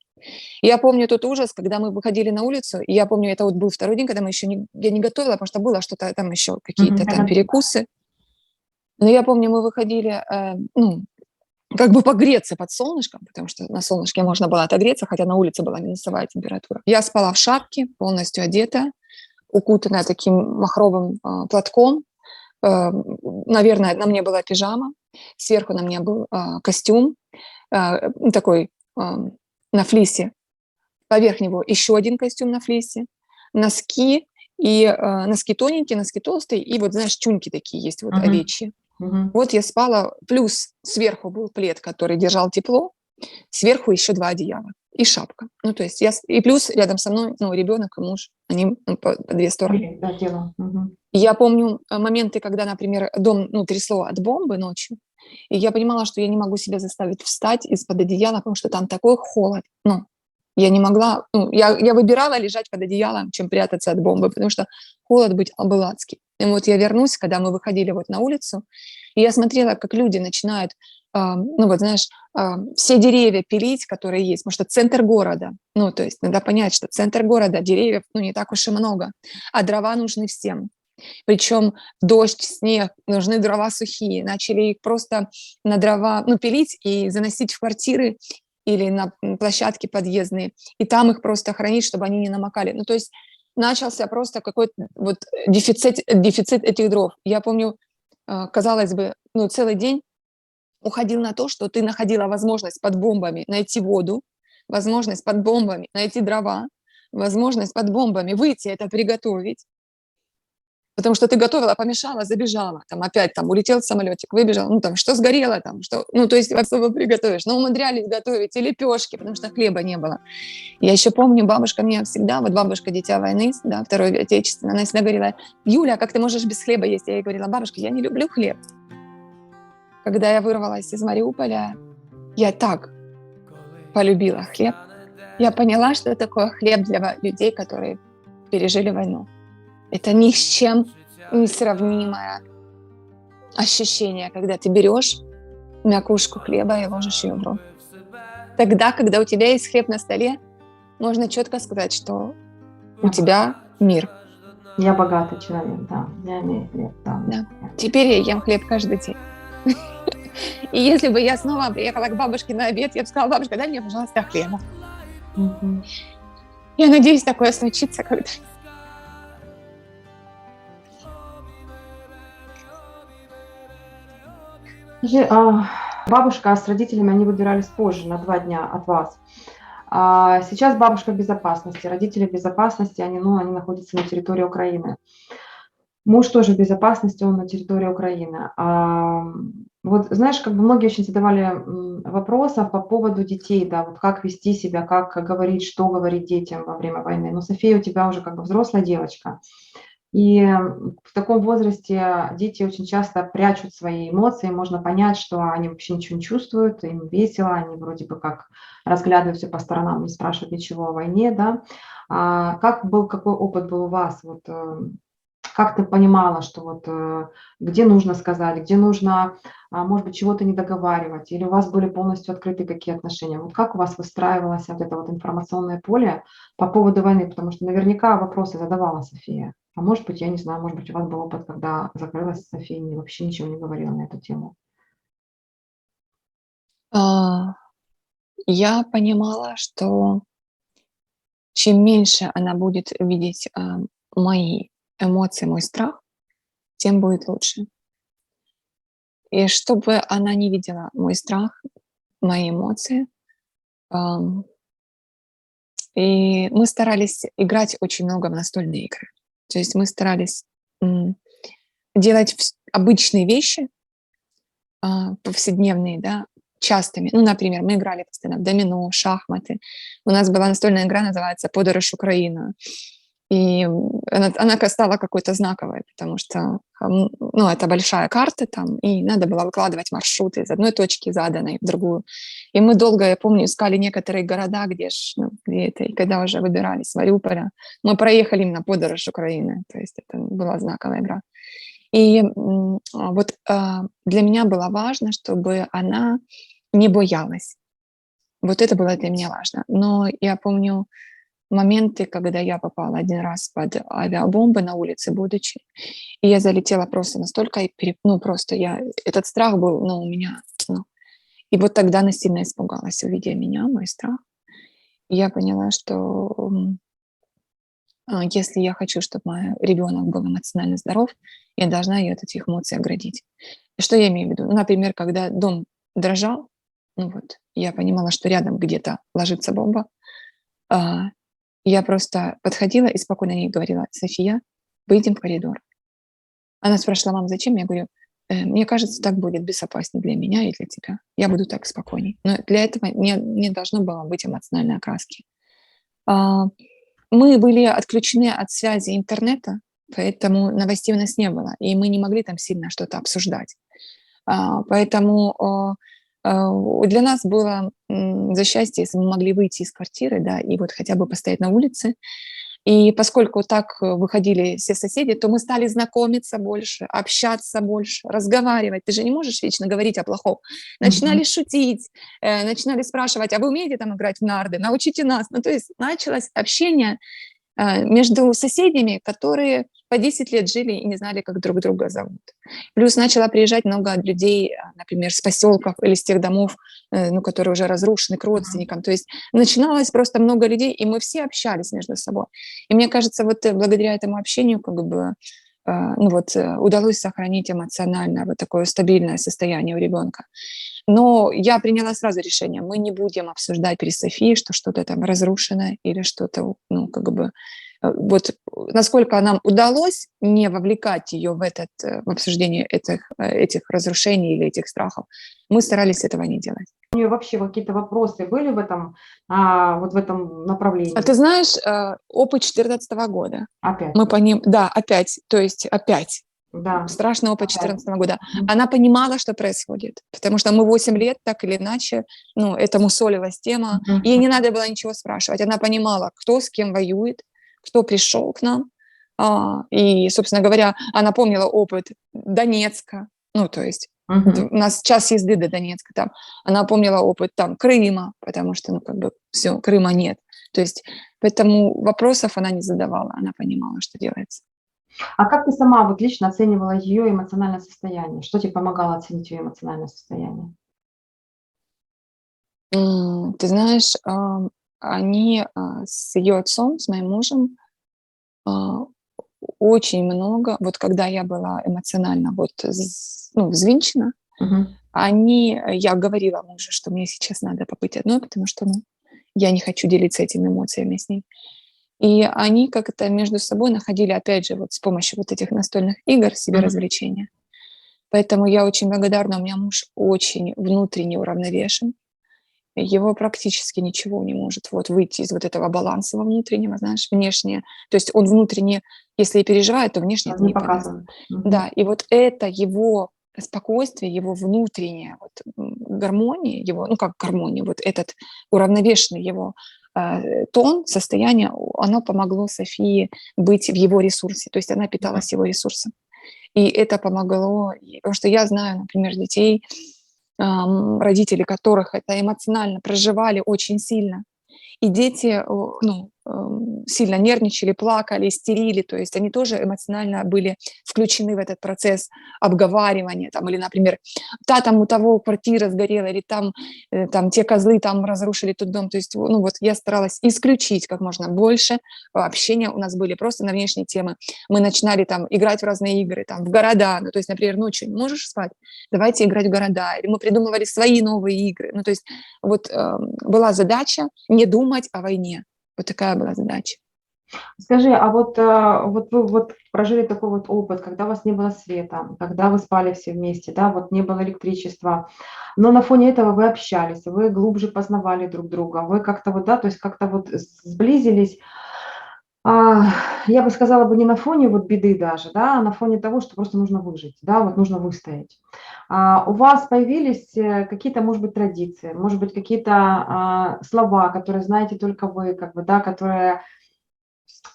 Я помню тот ужас, когда мы выходили на улицу, и я помню, это вот был 2-й день, когда я не готовила, потому что было что-то там еще, какие-то там перекусы. Но я помню, мы выходили, ну, как бы погреться под солнышком, потому что на солнышке можно было отогреться, хотя на улице была минусовая температура. Я спала в шапке, полностью одета, укутанная таким махровым платком. Наверное, на мне была пижама, сверху на мне был костюм такой на флисе, поверх него еще один костюм на флисе, носки, и носки тоненькие, носки толстые, и вот, знаешь, чуньки такие есть, вот овечьи. Вот я спала, плюс сверху был плед, который держал тепло, сверху еще 2 одеяла и шапка. Ну, то есть и плюс рядом со мной, ну, ребенок и муж, они по 2 стороны. Да, тело. Я помню моменты, когда, например, дом, ну, трясло от бомбы ночью, и я понимала, что я не могу себя заставить встать из-под одеяла, потому что там такой холод. Ну, я не могла, ну, я выбирала лежать под одеялом, чем прятаться от бомбы, потому что холод был адский. И вот я вернусь, когда мы выходили вот на улицу, и я смотрела, как люди начинают, ну вот знаешь, все деревья пилить, которые есть, потому что центр города, ну то есть надо понять, что центр города, деревьев, ну не так уж и много, а дрова нужны всем. Причем дождь, снег, нужны дрова сухие. Начали их просто на дрова, ну, пилить и заносить в квартиры или на площадки подъездные, и там их просто хранить, чтобы они не намокали. Ну, то есть начался просто какой-то вот дефицит этих дров. Я помню, казалось бы, ну, целый день уходил на то, что ты находила возможность под бомбами найти воду, возможность под бомбами найти дрова, возможность под бомбами выйти, это приготовить. Потому что ты готовила, помешала, забежала, там опять там улетел самолетик, выбежал, ну там что сгорело там, что, ну то есть особо приготовишь. Но умудрялись готовить и лепешки, потому что хлеба не было. Я еще помню, бабушка мне всегда, вот бабушка, дитя войны, да, Второй Отечественной, она всегда говорила: Юля, как ты можешь без хлеба есть? Я ей говорила: бабушка, я не люблю хлеб. Когда я вырвалась из Мариуполя, я так полюбила хлеб. Я поняла, что такое хлеб для людей, которые пережили войну. Это ни с чем не сравнимое ощущение, когда ты берешь мякушку хлеба и ложишь ее в рот. Тогда, когда у тебя есть хлеб на столе, можно четко сказать, что у тебя мир. Я богатый человек, да. Я имею хлеб, да. Да. Теперь я ем хлеб каждый день. И если бы я снова приехала к бабушке на обед, я бы сказала: бабушка, дай мне, пожалуйста, хлеба. Я надеюсь, такое случится когда-нибудь. Скажи, бабушка с родителями, они выбирались позже, на 2 дня от вас. Сейчас бабушка в безопасности, родители в безопасности, они находятся на территории Украины. Муж тоже в безопасности, он на территории Украины. Вот знаешь, как бы многие очень задавали вопросов по поводу детей, да, вот как вести себя, как говорить, что говорить детям во время войны. Но София у тебя уже как бы взрослая девочка. И в таком возрасте дети очень часто прячут свои эмоции, можно понять, что они вообще ничего не чувствуют, им весело, они вроде бы как разглядывают все по сторонам, не спрашивают ничего о войне, да. Какой опыт был у вас? Вот, как ты понимала, что вот где нужно сказать, где нужно, может быть, чего-то не договаривать, или у вас были полностью открыты какие отношения? Вот как у вас выстраивалось вот это вот информационное поле по поводу войны? Потому что наверняка вопросы задавала София. А может быть, я не знаю, может быть, у вас был опыт, когда закрылась София и вообще ничего не говорила на эту тему. Я понимала, что чем меньше она будет видеть мои эмоции, мой страх, тем будет лучше. И чтобы она не видела мой страх, мои эмоции, и мы старались играть очень много в настольные игры. То есть мы старались делать обычные вещи, повседневные, да, частыми. Ну, например, мы играли постоянно в домино, шахматы. У нас была настольная игра, называется «Подорож Украина». И она стала какой-то знаковой, потому что, ну, это большая карта там, и надо было выкладывать маршруты из одной точки заданной в другую. И мы долго, я помню, искали некоторые города, где это, и когда уже выбирались с Мариуполя, мы проехали именно «Подорож Украины», то есть это была знаковая игра. И вот для меня было важно, чтобы она не боялась. Вот это было для меня важно. Но я помню моменты, когда я попала один раз под авиабомбы на улице, будучи, и я залетела просто настолько, этот страх был, у меня, и вот тогда она сильно испугалась, увидя меня, мой страх. И я поняла, что если я хочу, чтобы мой ребенок был эмоционально здоров, я должна ее от этих эмоций оградить. И что я имею в виду? Например, когда дом дрожал, я понимала, что рядом где-то ложится бомба, я просто подходила и спокойно ей говорила: София, выйдем в коридор. Она спрашивала: мам, зачем? Я говорю: мне кажется, так будет безопаснее для меня и для тебя. Я буду так спокойней. Но для этого не должно было быть эмоциональной окраски. Мы были отключены от связи интернета, поэтому новостей у нас не было, и мы не могли там сильно что-то обсуждать. Поэтому для нас было за счастье, если мы могли выйти из квартиры, да, и вот хотя бы постоять на улице. И поскольку так выходили все соседи, то мы стали знакомиться больше, общаться больше, разговаривать. Ты же не можешь вечно говорить о плохом. Начинали шутить, начинали спрашивать: а вы умеете там играть в нарды? Научите нас. То есть началось общение между соседями, которые по 10 лет жили и не знали, как друг друга зовут. Плюс начало приезжать много людей, например, с поселков или с тех домов, которые уже разрушены, к родственникам. То есть начиналось просто много людей, и мы все общались между собой. И мне кажется, вот благодаря этому общению удалось сохранить эмоционально вот такое стабильное состояние у ребенка. Но я приняла сразу решение: мы не будем обсуждать перед Софией, что что-то там разрушено или что-то вот насколько нам удалось не вовлекать ее в обсуждение этих разрушений или этих страхов, мы старались этого не делать. У нее вообще какие-то вопросы были в этом, вот в этом направлении? А ты знаешь, опыт 2014 года. Опять? Мы по ним, да, опять, то есть опять. Да. Страшный опыт Опять. 2014 года. Мгм. Она понимала, что происходит, потому что мы 8 лет так или иначе, это мусолилась тема. Мгм. Ей не надо было ничего спрашивать. Она понимала, кто с кем воюет, кто пришел к нам. И, собственно говоря, она помнила опыт Донецка, то есть Мгм. у нас час езды до Донецка там. Она помнила опыт там Крыма, потому что, все, Крыма нет. То есть поэтому вопросов она не задавала, она понимала, что делается. А как ты сама вот лично оценивала ее эмоциональное состояние? Что тебе помогало оценить ее эмоциональное состояние? Ты знаешь, они с ее отцом, с моим мужем, а, очень много, вот когда я была эмоционально взвинчена, Мгм. я говорила мужу, что мне сейчас надо побыть одной, потому что я не хочу делиться этими эмоциями с ней. И они как-то между собой находили, опять же, вот с помощью вот этих настольных игр себе Мгм. развлечения. Поэтому я очень благодарна, у меня муж очень внутренне уравновешен. Его практически ничего не может выйти из вот этого баланса во внутреннего, знаешь, внешнее. То есть он внутренне, если и переживает, то внешне Он это не не подаст. показывает. Мгм. Да, и вот это его спокойствие, его внутренняя гармония, его, как гармония, вот этот уравновешенный его тон, состояние, оно помогло Софии быть в его ресурсе. То есть она Мгм. питалась его ресурсом. И это помогло, потому что я знаю, например, детей, родители которых это эмоционально проживали очень сильно. И дети, сильно нервничали, плакали, истерили, то есть они тоже эмоционально были включены в этот процесс обговаривания, там, или, например, там у того квартира сгорела, или там те козлы там разрушили тот дом, то есть, я старалась исключить как можно больше общения, у нас были просто на внешние темы, мы начинали там играть в разные игры, там, в города, то есть, например, ночью не можешь спать, давайте играть в города, или мы придумывали свои новые игры, то есть, была задача не думать о войне. Вот такая была задача. Скажи, а вот вы прожили такой вот опыт, когда у вас не было света, когда вы спали все вместе, да, вот не было электричества, но на фоне этого вы общались, вы глубже познавали друг друга, вы как-то да, то есть как-то сблизились. А, я бы сказала бы не на фоне беды даже, да, а на фоне того, что просто нужно выжить, да, вот нужно выстоять. У вас появились какие-то, может быть, традиции, может быть, какие-то слова, которые знаете только вы, да, которые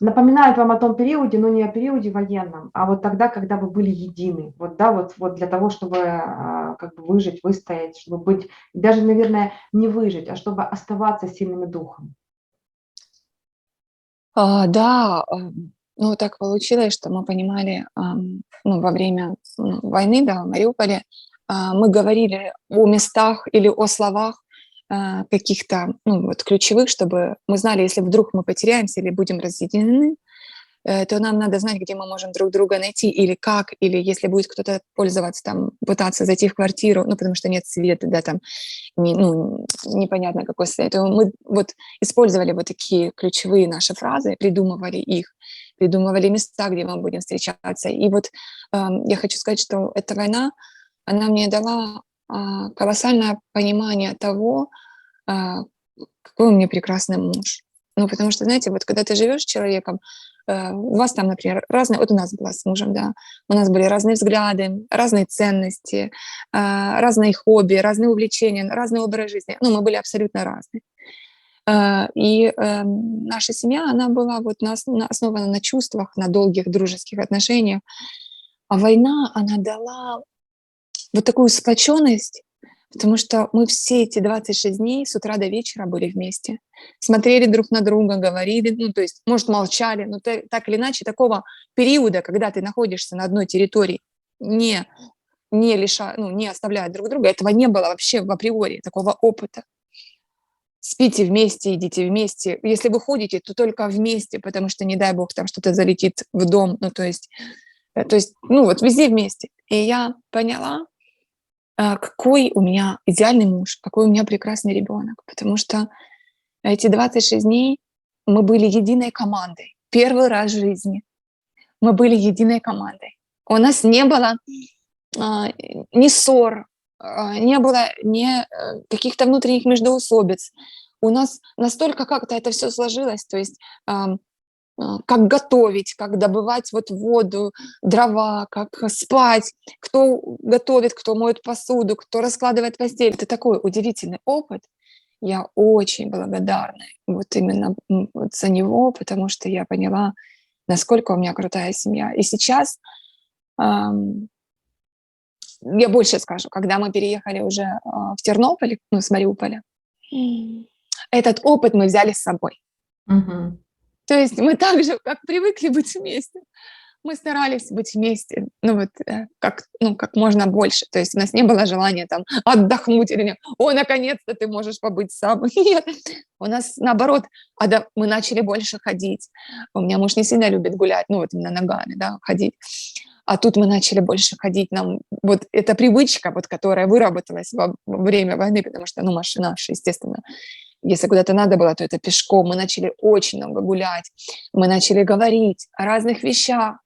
напоминают вам о том периоде, но не о периоде военном, а вот тогда, когда вы были едины, да, вот для того, чтобы выжить, выстоять, чтобы быть, даже, наверное, не выжить, а чтобы оставаться сильными духом. Да, так получилось, что мы понимали, во время войны, да, в Мариуполе, мы говорили о местах или о словах каких-то, ключевых, чтобы мы знали, если вдруг мы потеряемся или будем разъединены, то нам надо знать, где мы можем друг друга найти, или как, или если будет кто-то пользоваться, там, пытаться зайти в квартиру, потому что нет света, да, там, непонятно какой свет. То мы использовали такие ключевые наши фразы, придумывали их, придумывали места, где мы будем встречаться. И я хочу сказать, что эта война, она мне дала колоссальное понимание того, какой у меня прекрасный муж. Потому что, знаете, когда ты живешь с человеком, у вас там, например, разные, у нас была с мужем, да, у нас были разные взгляды, разные ценности, разные хобби, разные увлечения, разный образ жизни. Мы были абсолютно разные. И наша семья, она была основана на чувствах, на долгих дружеских отношениях. А война, она дала такую сплоченность, потому что мы все эти 26 дней с утра до вечера были вместе. Смотрели друг на друга, говорили, то есть, может, молчали, но так или иначе, такого периода, когда ты находишься на одной территории, не оставляя друг друга, этого не было вообще в априори, такого опыта. Спите вместе, идите вместе. Если вы ходите, то только вместе, потому что, не дай бог, там что-то залетит в дом, везде вместе. И я поняла, какой у меня идеальный муж, какой у меня прекрасный ребенок, потому что эти 26 дней мы были единой командой. первый раз в жизни мы были единой командой. У нас не было ни ссор, не было ни каких-то внутренних междоусобиц. У нас настолько как-то это все сложилось, то есть как готовить, как добывать вот воду, дрова, как спать, кто готовит, кто моет посуду, кто раскладывает постель. Это такой удивительный опыт. Я очень благодарна вот именно вот за него, потому что я поняла, насколько у меня крутая семья. И сейчас я больше скажу, когда мы переехали уже в Тернополь, ну, с Мариуполя, этот опыт мы взяли с собой. Мгм. То есть мы так же, как привыкли быть вместе, мы старались быть вместе, ну вот как можно больше. То есть у нас не было желания там отдохнуть или нет. О, наконец-то ты можешь побыть сам. Нет, у нас наоборот, мы начали больше ходить. У меня муж не сильно любит гулять, ну вот именно ногами, да, ходить. А тут мы начали больше ходить. Нам вот эта привычка, вот, которая выработалась во время войны, потому что, ну, машина, естественно, если куда-то надо было, то это пешком. Мы начали очень много гулять, мы начали говорить о разных вещах,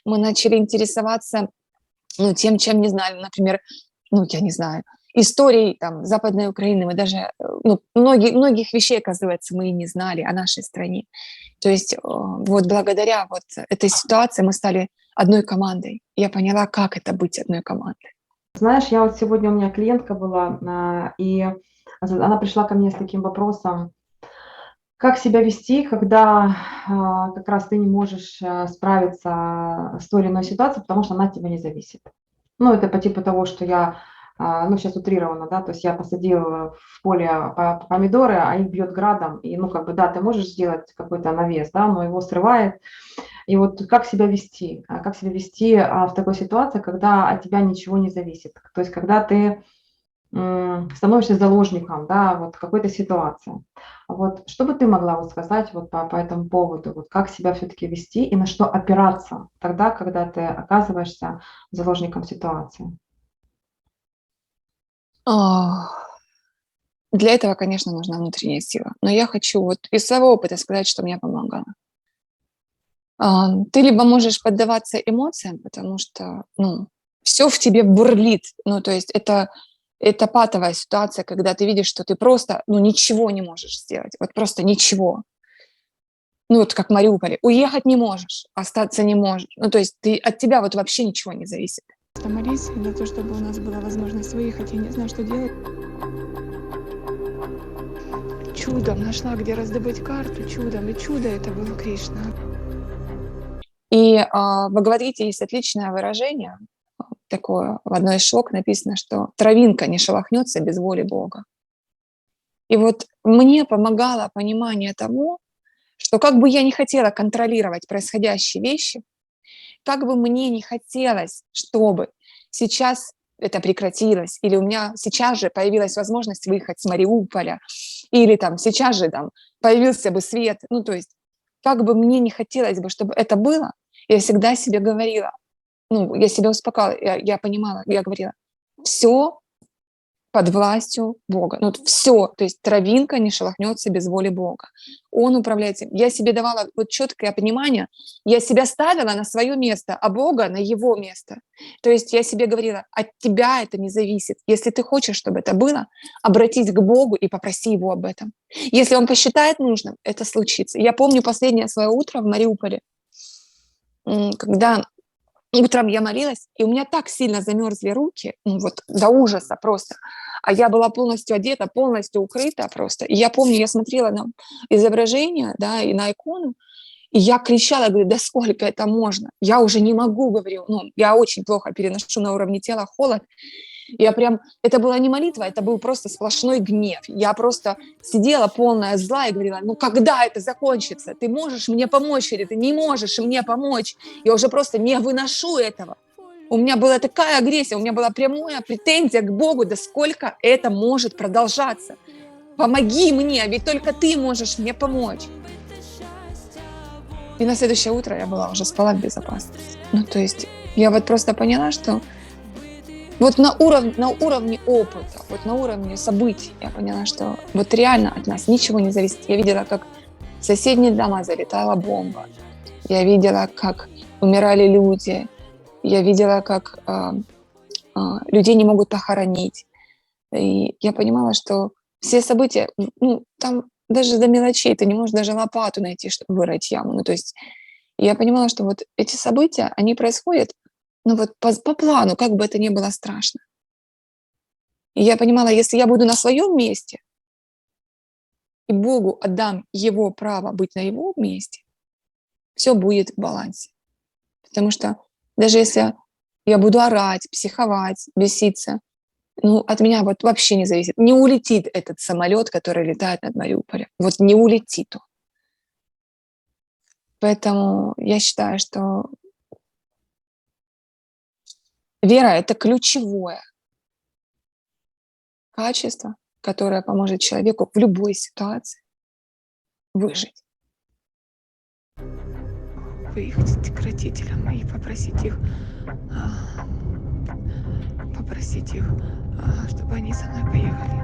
мы начали интересоваться, ну, тем, чем не знали, например, ну, я не знаю, историей там Западной Украины. Мы даже, ну, многих вещей, оказывается, мы и не знали о нашей стране. То есть вот благодаря вот этой ситуации мы стали одной командой. Я поняла, как это быть одной командой. Знаешь, я вот сегодня, у меня клиентка была, и она пришла ко мне с таким вопросом: как себя вести, когда как раз ты не можешь справиться с той или иной ситуацией, потому что она от тебя не зависит. Ну, это по типу того, что я, ну, сейчас утрированно, да, то есть я посадила в поле помидоры, а их бьет градом, и, ну, как бы, да, ты можешь сделать какой-то навес, да, но его срывает. И вот как себя вести? Как себя вести в такой ситуации, когда от тебя ничего не зависит? То есть когда ты становишься заложником, да, вот какой-то ситуации. Вот что бы ты могла вот сказать вот по этому поводу? Вот как себя все-таки вести и на что опираться тогда, когда ты оказываешься заложником ситуации? Для этого, конечно, нужна внутренняя сила. Но я хочу вот из своего опыта сказать, что мне помогало. Ты либо можешь поддаваться эмоциям, потому что, ну, все в тебе бурлит. Ну, то есть это патовая ситуация, когда ты видишь, что ты просто, ну, ничего не можешь сделать. Вот просто ничего. Ну, вот как в Мариуполе. Уехать не можешь, остаться не можешь. Ну, то есть от тебя вот вообще ничего не зависит. Молись за то, чтобы у нас была возможность выехать. Я не знаю, что делать. Чудом нашла, где раздобыть карту, чудом. И чудо это было Кришна. И в Бхагавад-гите есть отличное выражение, такое, в одной из шлок написано, что травинка не шелохнется без воли Бога. И вот мне помогало понимание того, что как бы я не хотела контролировать происходящие вещи, как бы мне не хотелось, чтобы сейчас это прекратилось, или у меня сейчас же появилась возможность выехать с Мариуполя, или там сейчас же там появился бы свет, ну то есть как бы мне не хотелось бы, чтобы это было, я всегда себе говорила, ну, я себя успокаивала, я понимала, я говорила, все под властью Бога. Ну, все, то есть травинка не шелохнется без воли Бога. Он управляет этим. Я себе давала вот четкое понимание, я себя ставила на свое место, а Бога на его место. То есть я себе говорила, от тебя это не зависит. Если ты хочешь, чтобы это было, обратись к Богу и попроси его об этом. Если он посчитает нужным, это случится. Я помню последнее свое утро в Мариуполе, когда утром я молилась, и у меня так сильно замерзли руки, ну вот до ужаса просто. А я была полностью одета, полностью укрыта просто. И я помню, я смотрела на изображение, да, и на икону, и я кричала, говорю, да сколько это можно? Я уже не могу, говорю, ну, я очень плохо переношу на уровне тела холод. Я прям, это была не молитва, это был просто сплошной гнев. Я просто сидела полная зла и говорила, ну когда это закончится? Ты можешь мне помочь или ты не можешь мне помочь? Я уже просто не выношу этого. У меня была такая агрессия, у меня была прямая претензия к Богу, да сколько это может продолжаться? Помоги мне, ведь только ты можешь мне помочь. И на следующее утро я была уже спала в безопасности. Ну то есть я вот просто поняла, что вот на уровне опыта, вот на уровне событий я поняла, что вот реально от нас ничего не зависит. Я видела, как в соседние дома залетала бомба. Я видела, как умирали люди. Я видела, как людей не могут похоронить. И я понимала, что все события, ну, там даже до мелочей, ты не можешь даже лопату найти, чтобы вырыть яму. Ну, то есть я понимала, что вот эти события, они происходят, ну, вот по плану, как бы это ни было страшно. И я понимала, если я буду на своем месте, и Богу отдам его право быть на его месте, все будет в балансе. Потому что даже если я буду орать, психовать, беситься, ну, от меня вот вообще не зависит. Не улетит этот самолет, который летает над Мариуполем. Вот не улетит он. Поэтому я считаю, что вера — это ключевое качество, которое поможет человеку в любой ситуации выжить. Выехать к родителям и попросить их, чтобы они со мной поехали.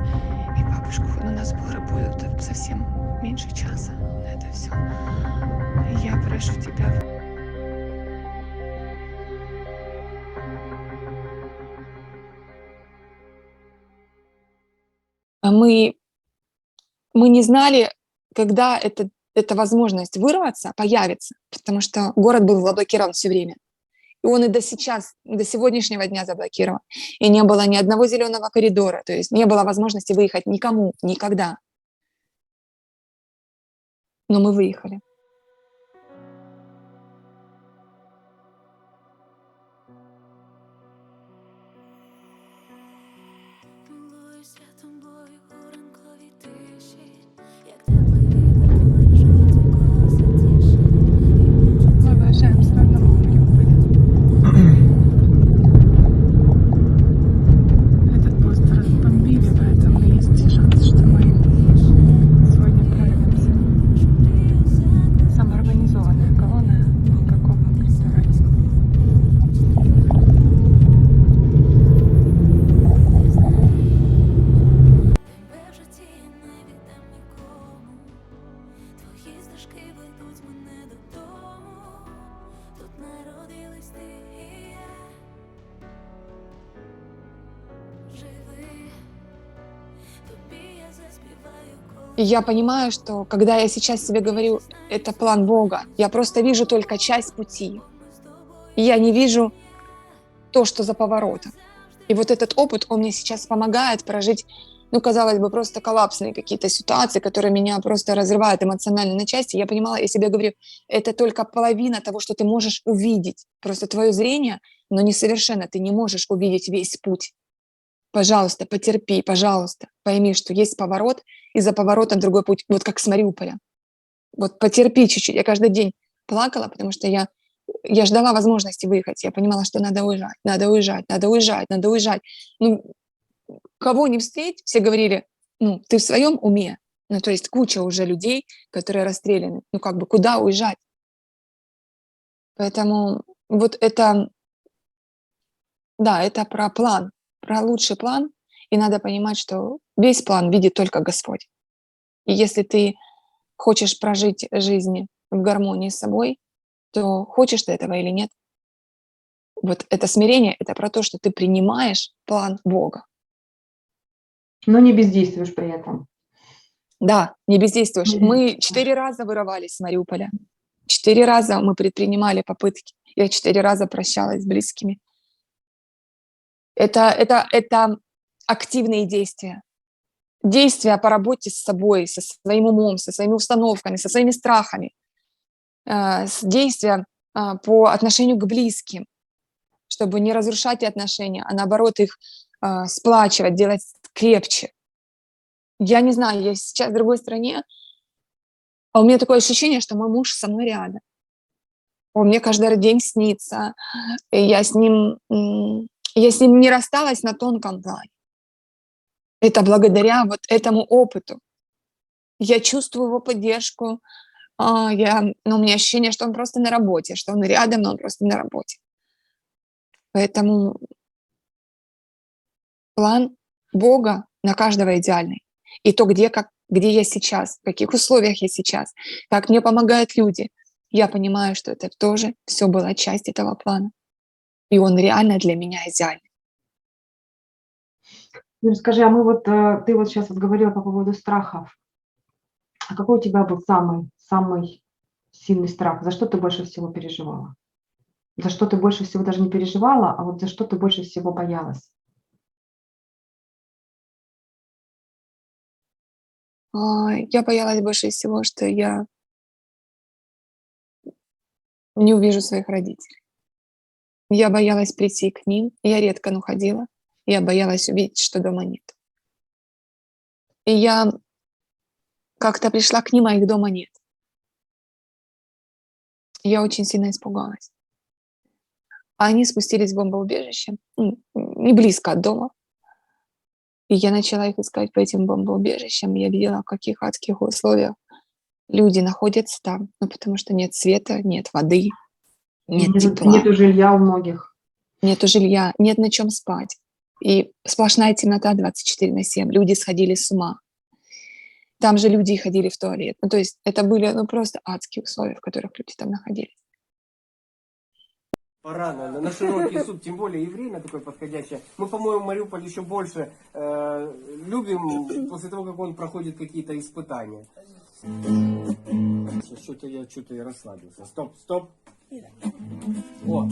И бабушку, ну, на сборы будут совсем меньше часа. Это все. Я прошу тебя. Мы не знали, когда эта возможность вырваться появится, потому что город был заблокирован все время. И он и до сейчас, до сегодняшнего дня заблокирован. И не было ни одного зеленого коридора, то есть не было возможности выехать никому, никогда. Но мы выехали. Бою святом бою у ранковій тиші, як теплий вітер твої жовті коси тіші. Мы выезжаем с родного Мариуполя. Этот пост разбомбили, поэтому есть шанс, что мы сегодня прорвемся. Самоорганизованная колонна, никакого препарата. Тебе в житті не віддам нікому. Твої стежки ведуть мене додому. Тут народились ти і я. Живи, тобі я заспіваю коло. И я понимаю, что когда я сейчас себе говорю, это план Бога, я просто вижу только часть пути. И я не вижу то, что за поворотом. И вот этот опыт, он мне сейчас помогает прожить, ну, казалось бы, просто коллапсные какие-то ситуации, которые меня просто разрывают эмоционально на части. Я понимала, я себе говорю, это только половина того, что ты можешь увидеть. Просто твое зрение, но несовершенно, ты не можешь увидеть весь путь. Пожалуйста, потерпи, пожалуйста, пойми, что есть поворот, и за поворотом другой путь, вот как с Мариуполя. Вот потерпи чуть-чуть. Я каждый день плакала, потому что я ждала возможности выехать. Я понимала, что надо уезжать, надо уезжать, надо уезжать, надо уезжать. Ну, кого не встреть, все говорили, ну, ты в своем уме. Ну, то есть куча уже людей, которые расстреляны. Ну, как бы, куда уезжать? Поэтому вот это, да, это про план, про лучший план. И надо понимать, что весь план видит только Господь. И если ты хочешь прожить жизнь в гармонии с собой, то хочешь ты этого или нет. Вот это смирение, это про то, что ты принимаешь план Бога. Но не бездействуешь при этом. Да, не бездействуешь. Мгм. Мы 4 раза вырывались с Мариуполя. 4 раза мы предпринимали попытки. Я 4 раза прощалась с близкими. Это активные действия. Действия по работе с собой, со своим умом, со своими установками, со своими страхами. Действия по отношению к близким, чтобы не разрушать отношения, а наоборот их сплачивать, делать крепче. Я не знаю, я сейчас в другой стране, а у меня такое ощущение, что мой муж со мной рядом. Он мне каждый день снится, и я с ним не рассталась на тонком плане. Это благодаря вот этому опыту. Я чувствую его поддержку, у меня ощущение, что он просто на работе, что он рядом, но он просто на работе. Поэтому план Бога на каждого идеальный. И то, где я сейчас, в каких условиях я сейчас, как мне помогают люди, Я понимаю, что это тоже все была часть этого плана. И он реально для меня идеальный. Ну, скажи, а ты вот сейчас вот говорила по поводу страхов. А какой у тебя был самый сильный страх? За что ты больше всего переживала? За что ты больше всего даже не переживала, а вот за что ты больше всего боялась? Я боялась больше всего, что я не увижу своих родителей. Я боялась прийти к ним. Я редко ходила. Я боялась увидеть, что дома нет. И я как-то пришла к ним, а их дома нет. Я очень сильно испугалась. А они спустились в бомбоубежище, не близко от дома. И я начала их искать по этим бомбоубежищам. Я видела, в каких адских условиях люди находятся там. Ну, потому что нет света, нет воды, нет тепла, Нету жилья у многих. нету жилья, нет на чем спать. И сплошная темнота 24/7. Люди сходили с ума. Там же люди ходили в туалет. Ну, то есть это были просто адские условия, в которых люди там находились. Пора на широкий суд, тем более и время такое подходящее. Мы, по-моему, Мариуполь еще больше любим после того, как он проходит какие-то испытания. Что-то я расслабился. Стоп. О.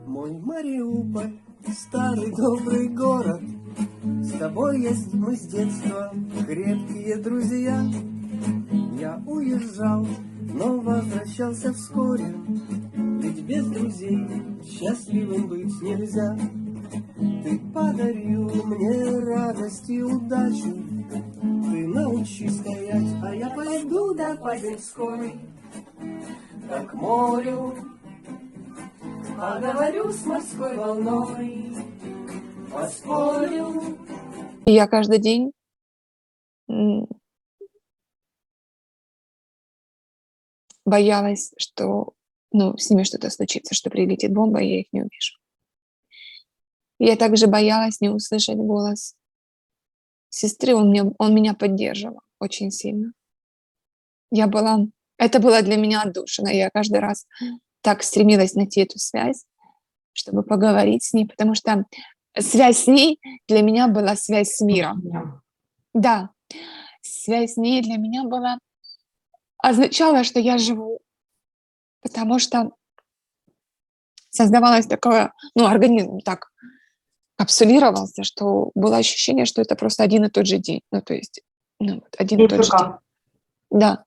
Мой Мариуполь, старый добрый город, с тобой мы с детства крепкие друзья. Я уезжал, но возвращался вскоре, ведь без друзей счастливым быть нельзя. Ты подарил мне радость и удачу, ты научи стоять, а я пойду до Бабинской, да к морю поговорю с морской волной, поспорю. И я каждый день боялась, что с ними что-то случится, что прилетит бомба, и я их не увижу. Я также боялась не услышать голос сестры, он меня поддерживал очень сильно. Это было для меня отдушина. Я каждый раз так стремилась найти эту связь, чтобы поговорить с ней, потому что связь с ней для меня была связь с миром. Да, связь с ней для меня означала, что я живу, потому что создавалось такое, организм так капсулировался, что было ощущение, что это просто один и тот же день. Один и тот же день. Да.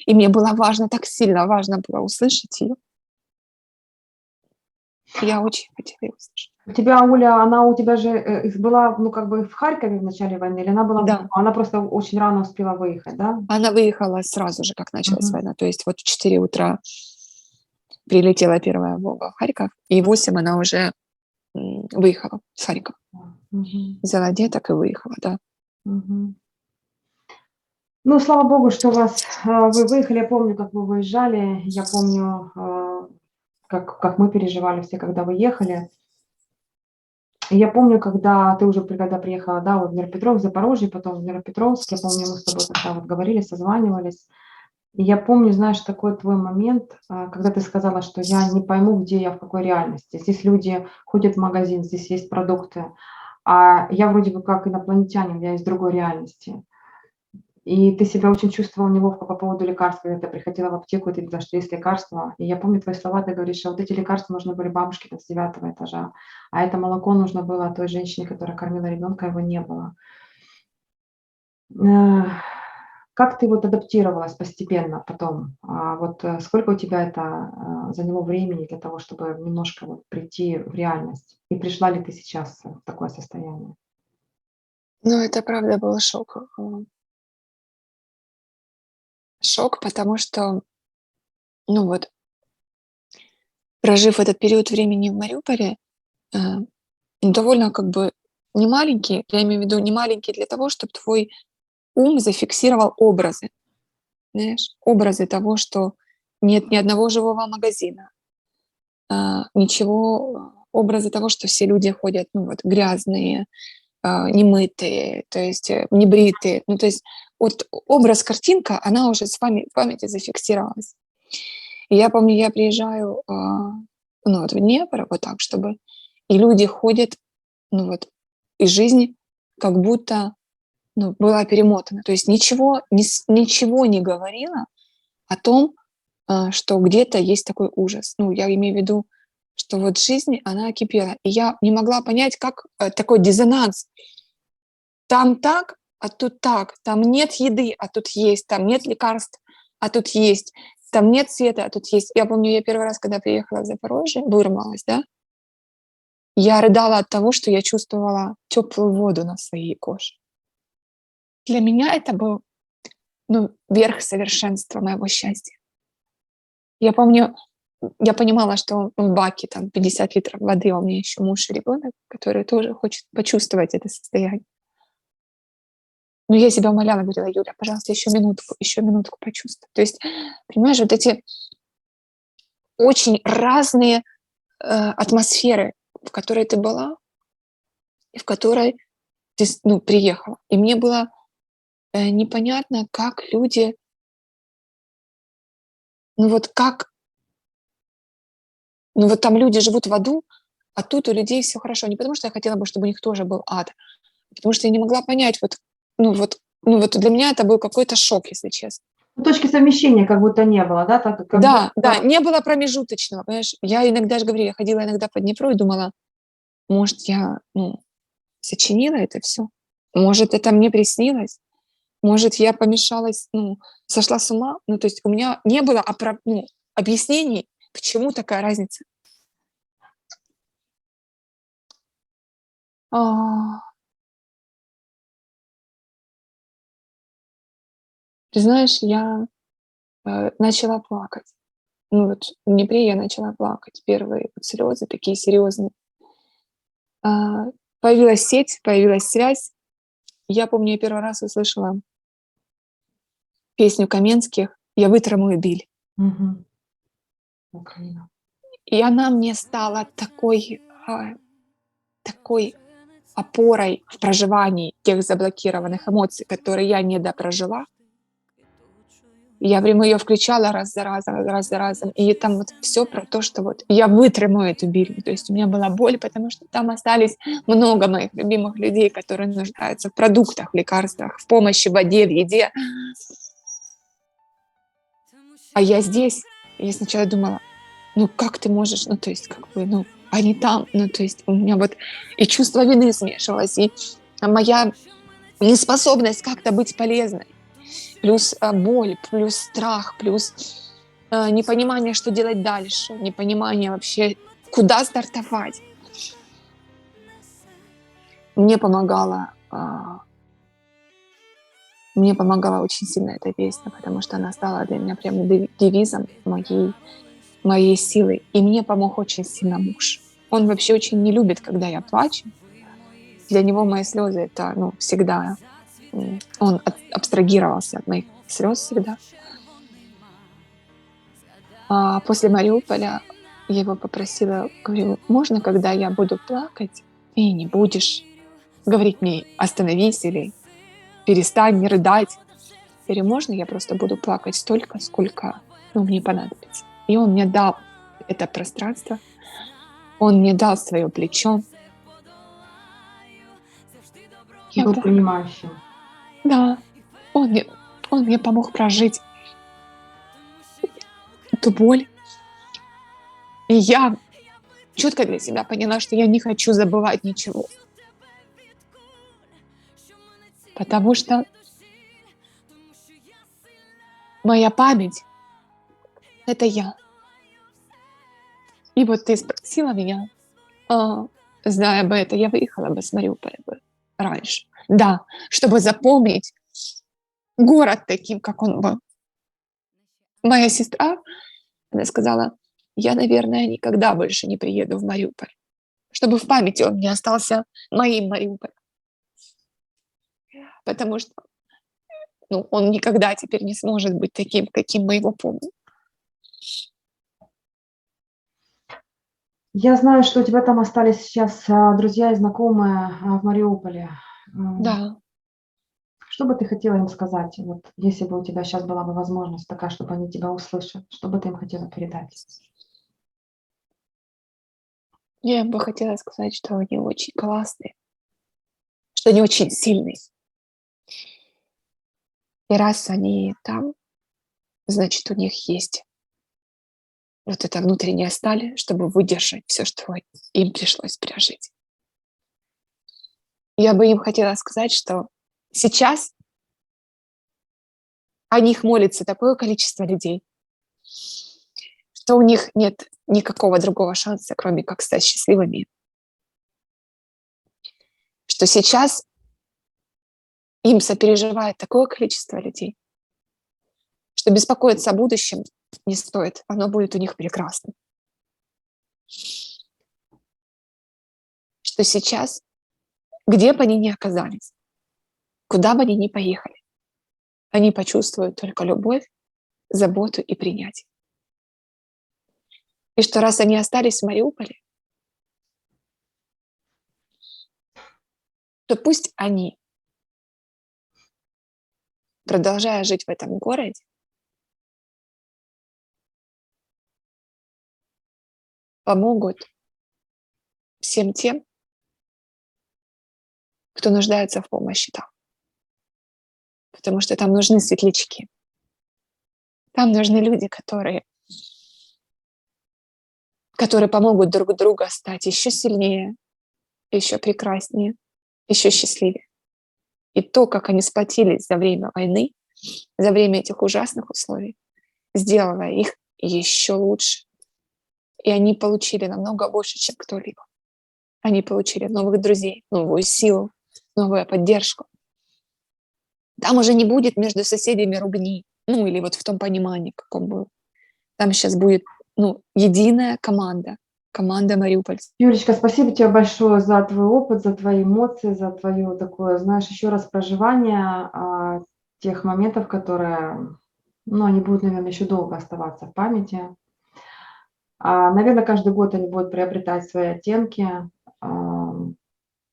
И мне было так сильно важно было услышать ее. Я очень хотела ее услышать. У тебя, Оля, она у тебя же была, в Харькове в начале войны, или она была, Да. Она просто очень рано успела выехать, да? Она выехала сразу же, как началась война. То есть в 4 утра прилетела первая бомба в Харьков, и в 8 она уже выехала с Харькова. Взяла деток и выехала, да. Ну, слава богу, что вы выехали. Я помню, как вы выезжали. Я помню, как мы переживали все, когда вы ехали. Я помню, когда приехала, да, в Днепропетровск, Запорожье, потом в Днепропетровск. Я помню, мы с тобой тогда говорили, созванивались. И я помню, знаешь, такой твой момент, когда ты сказала, что я не пойму, где я, в какой реальности. Здесь люди ходят в магазин, здесь есть продукты, а я вроде бы как инопланетянин, я из другой реальности. И ты себя очень чувствовала неловко по поводу лекарств, когда ты приходила в аптеку, и ты видела, что есть лекарства. И я помню твои слова, ты говоришь, что вот эти лекарства нужны были бабушке с 9 этажа, а это молоко нужно было той женщине, которая кормила ребенка, его не было. Как ты адаптировалась постепенно потом? Сколько у тебя это заняло времени для того, чтобы немножко прийти в реальность? И пришла ли ты сейчас в такое состояние? Это правда был шок. Шок, потому что, прожив этот период времени в Мариуполе, довольно не маленький, я имею в виду не маленький для того, чтобы твой ум зафиксировал образы, знаешь, образы того, что нет ни одного живого магазина, ничего, образы того, что все люди ходят, грязные, немытые, то есть небритые. Ну, то есть вот образ, картинка, она уже с вами в памяти зафиксировалась. И я помню, я приезжаю ну, вот в Днепр, вот так, чтобы... И люди ходят, ну вот, из жизни, как будто ну, была перемотана. То есть ничего не говорила о том, что где-то есть такой ужас. Ну, я имею в виду, что вот жизнь, она кипела. И я не могла понять, как такой диссонанс. Там так, а тут так. Там нет еды, а тут есть. Там нет лекарств, а тут есть. Там нет света, а тут есть. Я помню, я первый раз, когда приехала в Запорожье, вырвалась, да, я рыдала от того, что я чувствовала теплую воду на своей коже. Для меня это был ну, верх совершенства моего счастья. Я помню, я понимала, что в баке там 50 литров воды, а у меня еще муж и ребенок, который тоже хочет почувствовать это состояние. Но я себя умоляла, говорила: Юля, пожалуйста, еще минутку почувствуй. То есть, понимаешь, вот эти очень разные атмосферы, в которой ты была и в которой ты ну, приехала. И мне было непонятно, как люди, ну вот как, ну вот там люди живут в аду, а тут у людей все хорошо. Не потому что я хотела бы, чтобы у них тоже был ад, а потому что я не могла понять, вот для меня это был какой-то шок, если честно. Точки совмещения как будто не было, да? Так, как Да, будто... да, не было промежуточного, понимаешь? Я иногда же говорю, я ходила иногда по Днепру и думала, может, я сочинила это все? Может, это мне приснилось? Может, я помешалась, сошла с ума? Ну, то есть у меня не было объяснений, почему такая разница. А, Ты знаешь, я начала плакать. Ну вот в Днепре я начала плакать. Первые вот слезы такие серьезные. А, Появилась сеть, появилась связь. Я помню, я первый раз услышала песню Каменских «Я вытру мою биль». Мгм. Украина. И она мне стала такой опорой в проживании тех заблокированных эмоций, которые я не допрожила. Я прямо ее включала раз за разом. И там вот все про то, что вот я вытру эту биль. То есть у меня была боль, потому что там остались много моих любимых людей, которые нуждаются в продуктах, в лекарствах, в помощи, в воде, в еде. А я здесь. И я сначала думала, ну как ты можешь, ну то есть как бы, ну они там, ну то есть у меня вот и чувство вины смешивалось, и моя неспособность как-то быть полезной, плюс боль, плюс страх, плюс непонимание, что делать дальше, непонимание вообще, куда стартовать. Мне помогала, мне помогала очень сильно эта песня, потому что она стала для меня прям девизом моей силы. И мне помог очень сильно муж. Он вообще очень не любит, когда я плачу. Для него мои слезы это всегда. Он абстрагировался от моих слез всегда. А после Мариуполя я его попросила, говорю, можно, когда я буду плакать, ты не будешь говорить мне остановись или перестань, не рыдать. Я говорю, можно я просто буду плакать столько, сколько мне понадобится. И он мне дал это пространство, он мне дал свое плечо. И был понимающим. Да, он мне помог прожить эту боль. И я четко для себя поняла, что я не хочу забывать ничего. Потому что моя память — это я. И вот ты спросила меня, зная бы это, я выехала бы с Мариуполя бы раньше. Да, чтобы запомнить город таким, как он был. Моя сестра, она сказала, я, наверное, никогда больше не приеду в Мариуполь, чтобы в памяти он не остался моим Мариуполем. Потому что он никогда теперь не сможет быть таким, каким мы его помним. Я знаю, что у тебя там остались сейчас друзья и знакомые в Мариуполе. Да. Что бы ты хотела им сказать, вот если бы у тебя сейчас была бы возможность такая, чтобы они тебя услышали, что бы ты им хотела передать? Я бы хотела сказать, что они очень классные, что они очень сильные. И раз они там, значит, у них есть вот эта внутренняя сталь, чтобы выдержать все, что им пришлось пережить. Я бы им хотела сказать, что сейчас о них молится такое количество людей, что у них нет никакого другого шанса, кроме как стать счастливыми. Что сейчас им сопереживает такое количество людей, что беспокоиться о будущем не стоит, оно будет у них прекрасно. Что сейчас, где бы они ни оказались, куда бы они ни поехали, они почувствуют только любовь, заботу и принятие. И что раз они остались в Мариуполе, то пусть они, продолжая жить в этом городе, помогут всем тем, кто нуждается в помощи там. Потому что там нужны светлячки. Там нужны люди, которые помогут друг другу стать еще сильнее, еще прекраснее, еще счастливее. И то, как они сплотились за время войны, за время этих ужасных условий, сделало их еще лучше. И они получили намного больше, чем кто-либо. Они получили новых друзей, новую силу, новую поддержку. Там уже не будет между соседями ругни, или вот в том понимании, каком было. Там сейчас будет, единая команда мариупольцев. Юлечка, спасибо тебе большое за твой опыт, за твои эмоции, за твое такое, знаешь, еще раз проживание тех моментов, которые, они будут, наверное, еще долго оставаться в памяти. Наверное, каждый год они будут приобретать свои оттенки.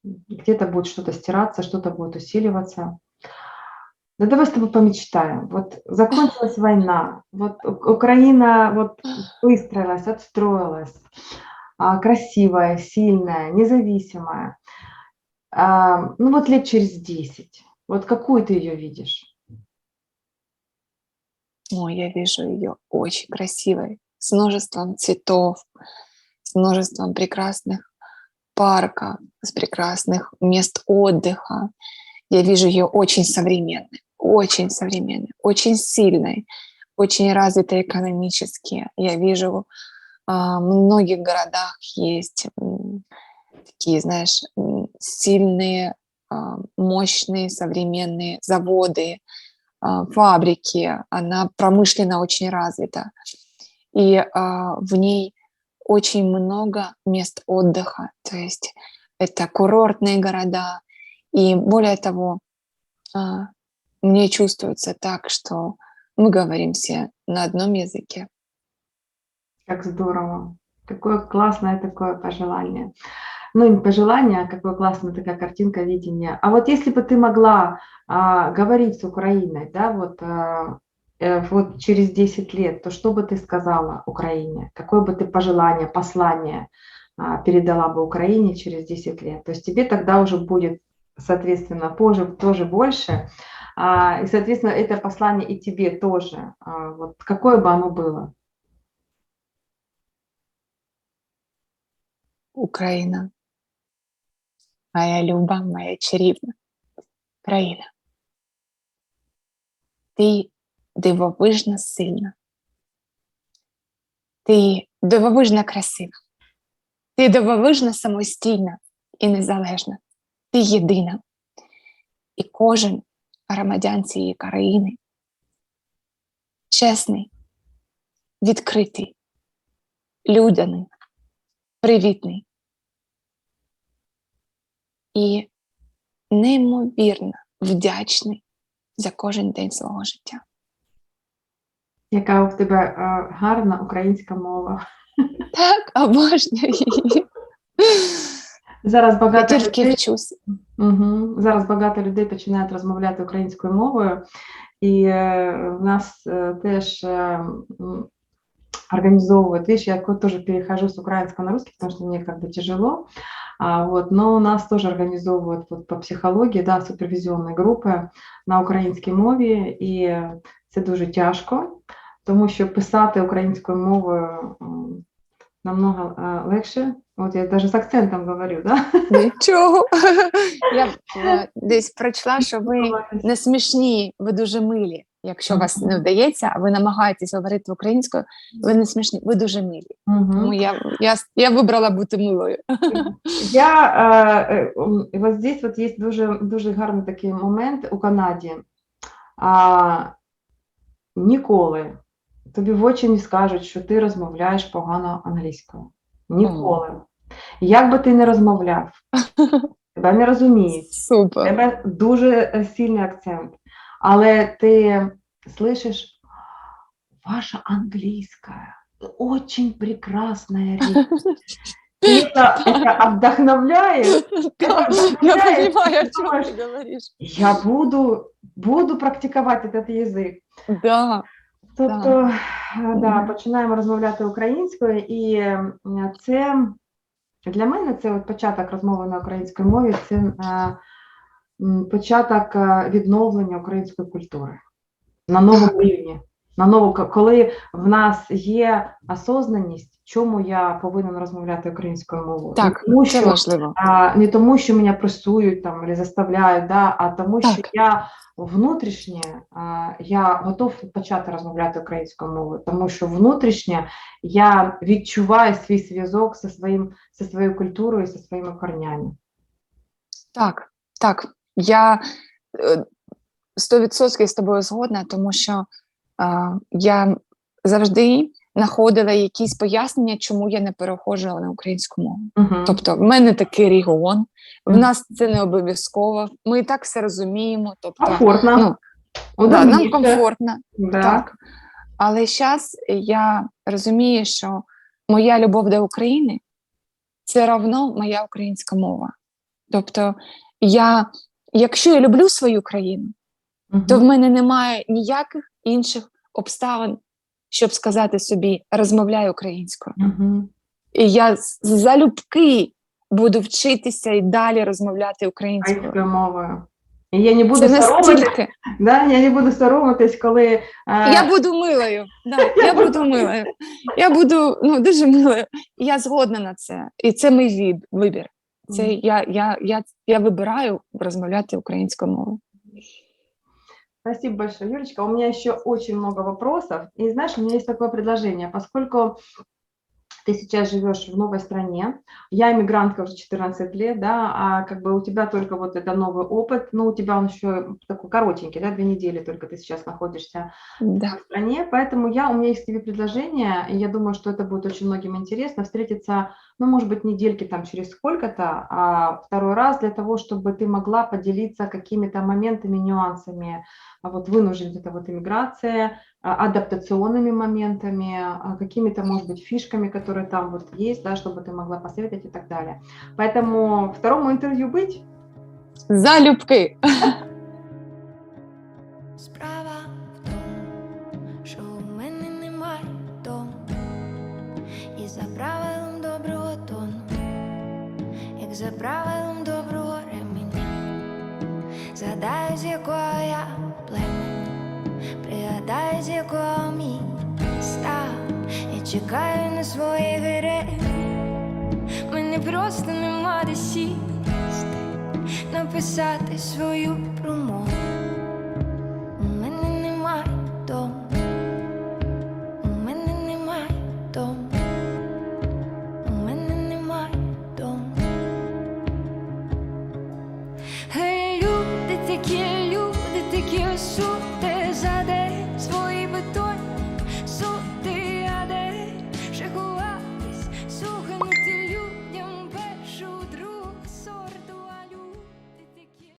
Где-то будет что-то стираться, что-то будет усиливаться. Да давай с тобой помечтаем. Вот закончилась война, вот Украина вот выстроилась, отстроилась, красивая, сильная, независимая. Вот лет через 10. Вот какую ты ее видишь? Я вижу ее очень красивой, с множеством цветов, с множеством прекрасных парков, с прекрасных мест отдыха. Я вижу ее очень современной, очень сильной, очень развитой экономически. Я вижу, в многих городах есть такие, знаешь, сильные, мощные современные заводы, фабрики. Она промышленно очень развита. И в ней очень много мест отдыха. То есть это курортные города. И более того, мне чувствуется так, что мы говорим все на одном языке. Как здорово. Какое классное такое пожелание. Не пожелание, а какая классная такая картинка видения. А вот если бы ты могла говорить с Украиной, да, вот через 10 лет, то что бы ты сказала Украине? Какое бы ты пожелание, послание передала бы Украине через 10 лет? То есть тебе тогда уже будет, соответственно, тоже больше. И, соответственно, это послание и тебе тоже. Вот какое бы оно было? Україна, моя люба, моя чарівна країна. Ти дивовижно сильна. Ти дивовижно красива. Ти дивовижно самостійна і незалежна. Ти єдина. І кожен громадян цієї країни чесний, відкритий, людяний, привітний і неймовірно вдячний за кожен день свого життя. Яка в тебе гарна українська мова. Так, обожнюю її. Зараз Я багато тільки людей, вчуся. зараз багато людей починають розмовляти українською мовою, і в нас теж организовывают, видишь, я тоже перехожу с украинского на русский, потому что мне как бы тяжело, но у нас тоже организовывают вот по психології, да, супервізіонні групи на українській мові, і це дуже тяжко, тому що писати українською мовою намного легше. От я навіть з акцентом говорю, да? Нічого. Я десь прочла, що ви не смішні, ви дуже милі. Якщо вас не вдається, а ви намагаєтесь говорити українською, ви не смішні, ви дуже милі. Тому я вибрала бути милою. Вот здесь вот є дуже гарний такий момент у Канаді. Ніколи тобі в очі не скажуть, що ти розмовляєш погано англійською. Ніколи. Як би ти не розмовляв, тебе не розуміють. Супер. Тебе дуже сильний акцент. Але ти слышиш, ваша английская очень прекрасная речь. И это вдохновляет. Я понимаю, о чем ты говоришь. Я буду практикувати этот язик. Да. Тобто, починаємо розмовляти українською, і це для мене це от початок розмови на українській мові, це початок відновлення української культури на новому рівні. Коли в нас є осознаність, чому я повинен розмовляти українською мовою. Так, це важливо. Не тому, що мене пресують там, або заставляють, а тому, що я внутрішнє, я готов почати розмовляти українською мовою, тому що внутрішнє я відчуваю свій зв'язок зі своєю культурою, зі своїми корнями. Так. Я 100% з тобою згодна, тому що я завжди знаходила якісь пояснення, чому я не переходжу на українську мову. Тобто, в мене такий регіон, в нас це не обов'язково, ми і так все розуміємо. Тобто, комфортно. Нам комфортно. Да. Так. Але зараз я розумію, що моя любов до України – це равно моя українська мова. Тобто, якщо я люблю свою країну, то в мене немає ніяких інших обставин, щоб сказати собі, розмовляй українською. І я залюбки буду вчитися і далі розмовляти українською мовою. І я не буду соромитись, я не буду соромитись, коли... Я буду милою, я буду милою. Я буду дуже милою. І я згодна на це. І це мій вибір. Це я вибираю розмовляти українською мовою. Спасибо большое, Юлечка. У меня еще очень много вопросов. И знаешь, у меня есть такое предложение. Поскольку ты сейчас живешь в новой стране, я иммигрантка уже 14 лет, да, а как бы у тебя только вот это новый опыт, у тебя он еще такой коротенький, да, 2 недели только ты сейчас находишься в стране, поэтому у меня есть к тебе предложение, и я думаю, что это будет очень многим интересно, встретиться, может быть, недельки там через сколько-то, а второй раз для того, чтобы ты могла поделиться какими-то моментами, нюансами, вот вынужденной вот иммиграции, адаптационными моментами, какими-то, может быть, фишками, которые там вот есть, да, чтобы ты могла посоветовать и так далее. Поэтому второму интервью быть? Залюбки! Справа в тому, що у мене немає дому, і за правилом доброго тону, як за правилом доброго ременя, згадаю, з якого я племені, пригадаю, з якого міста, я чекаю на своїх героїв, мене просто нема де сісти, написати свою промову.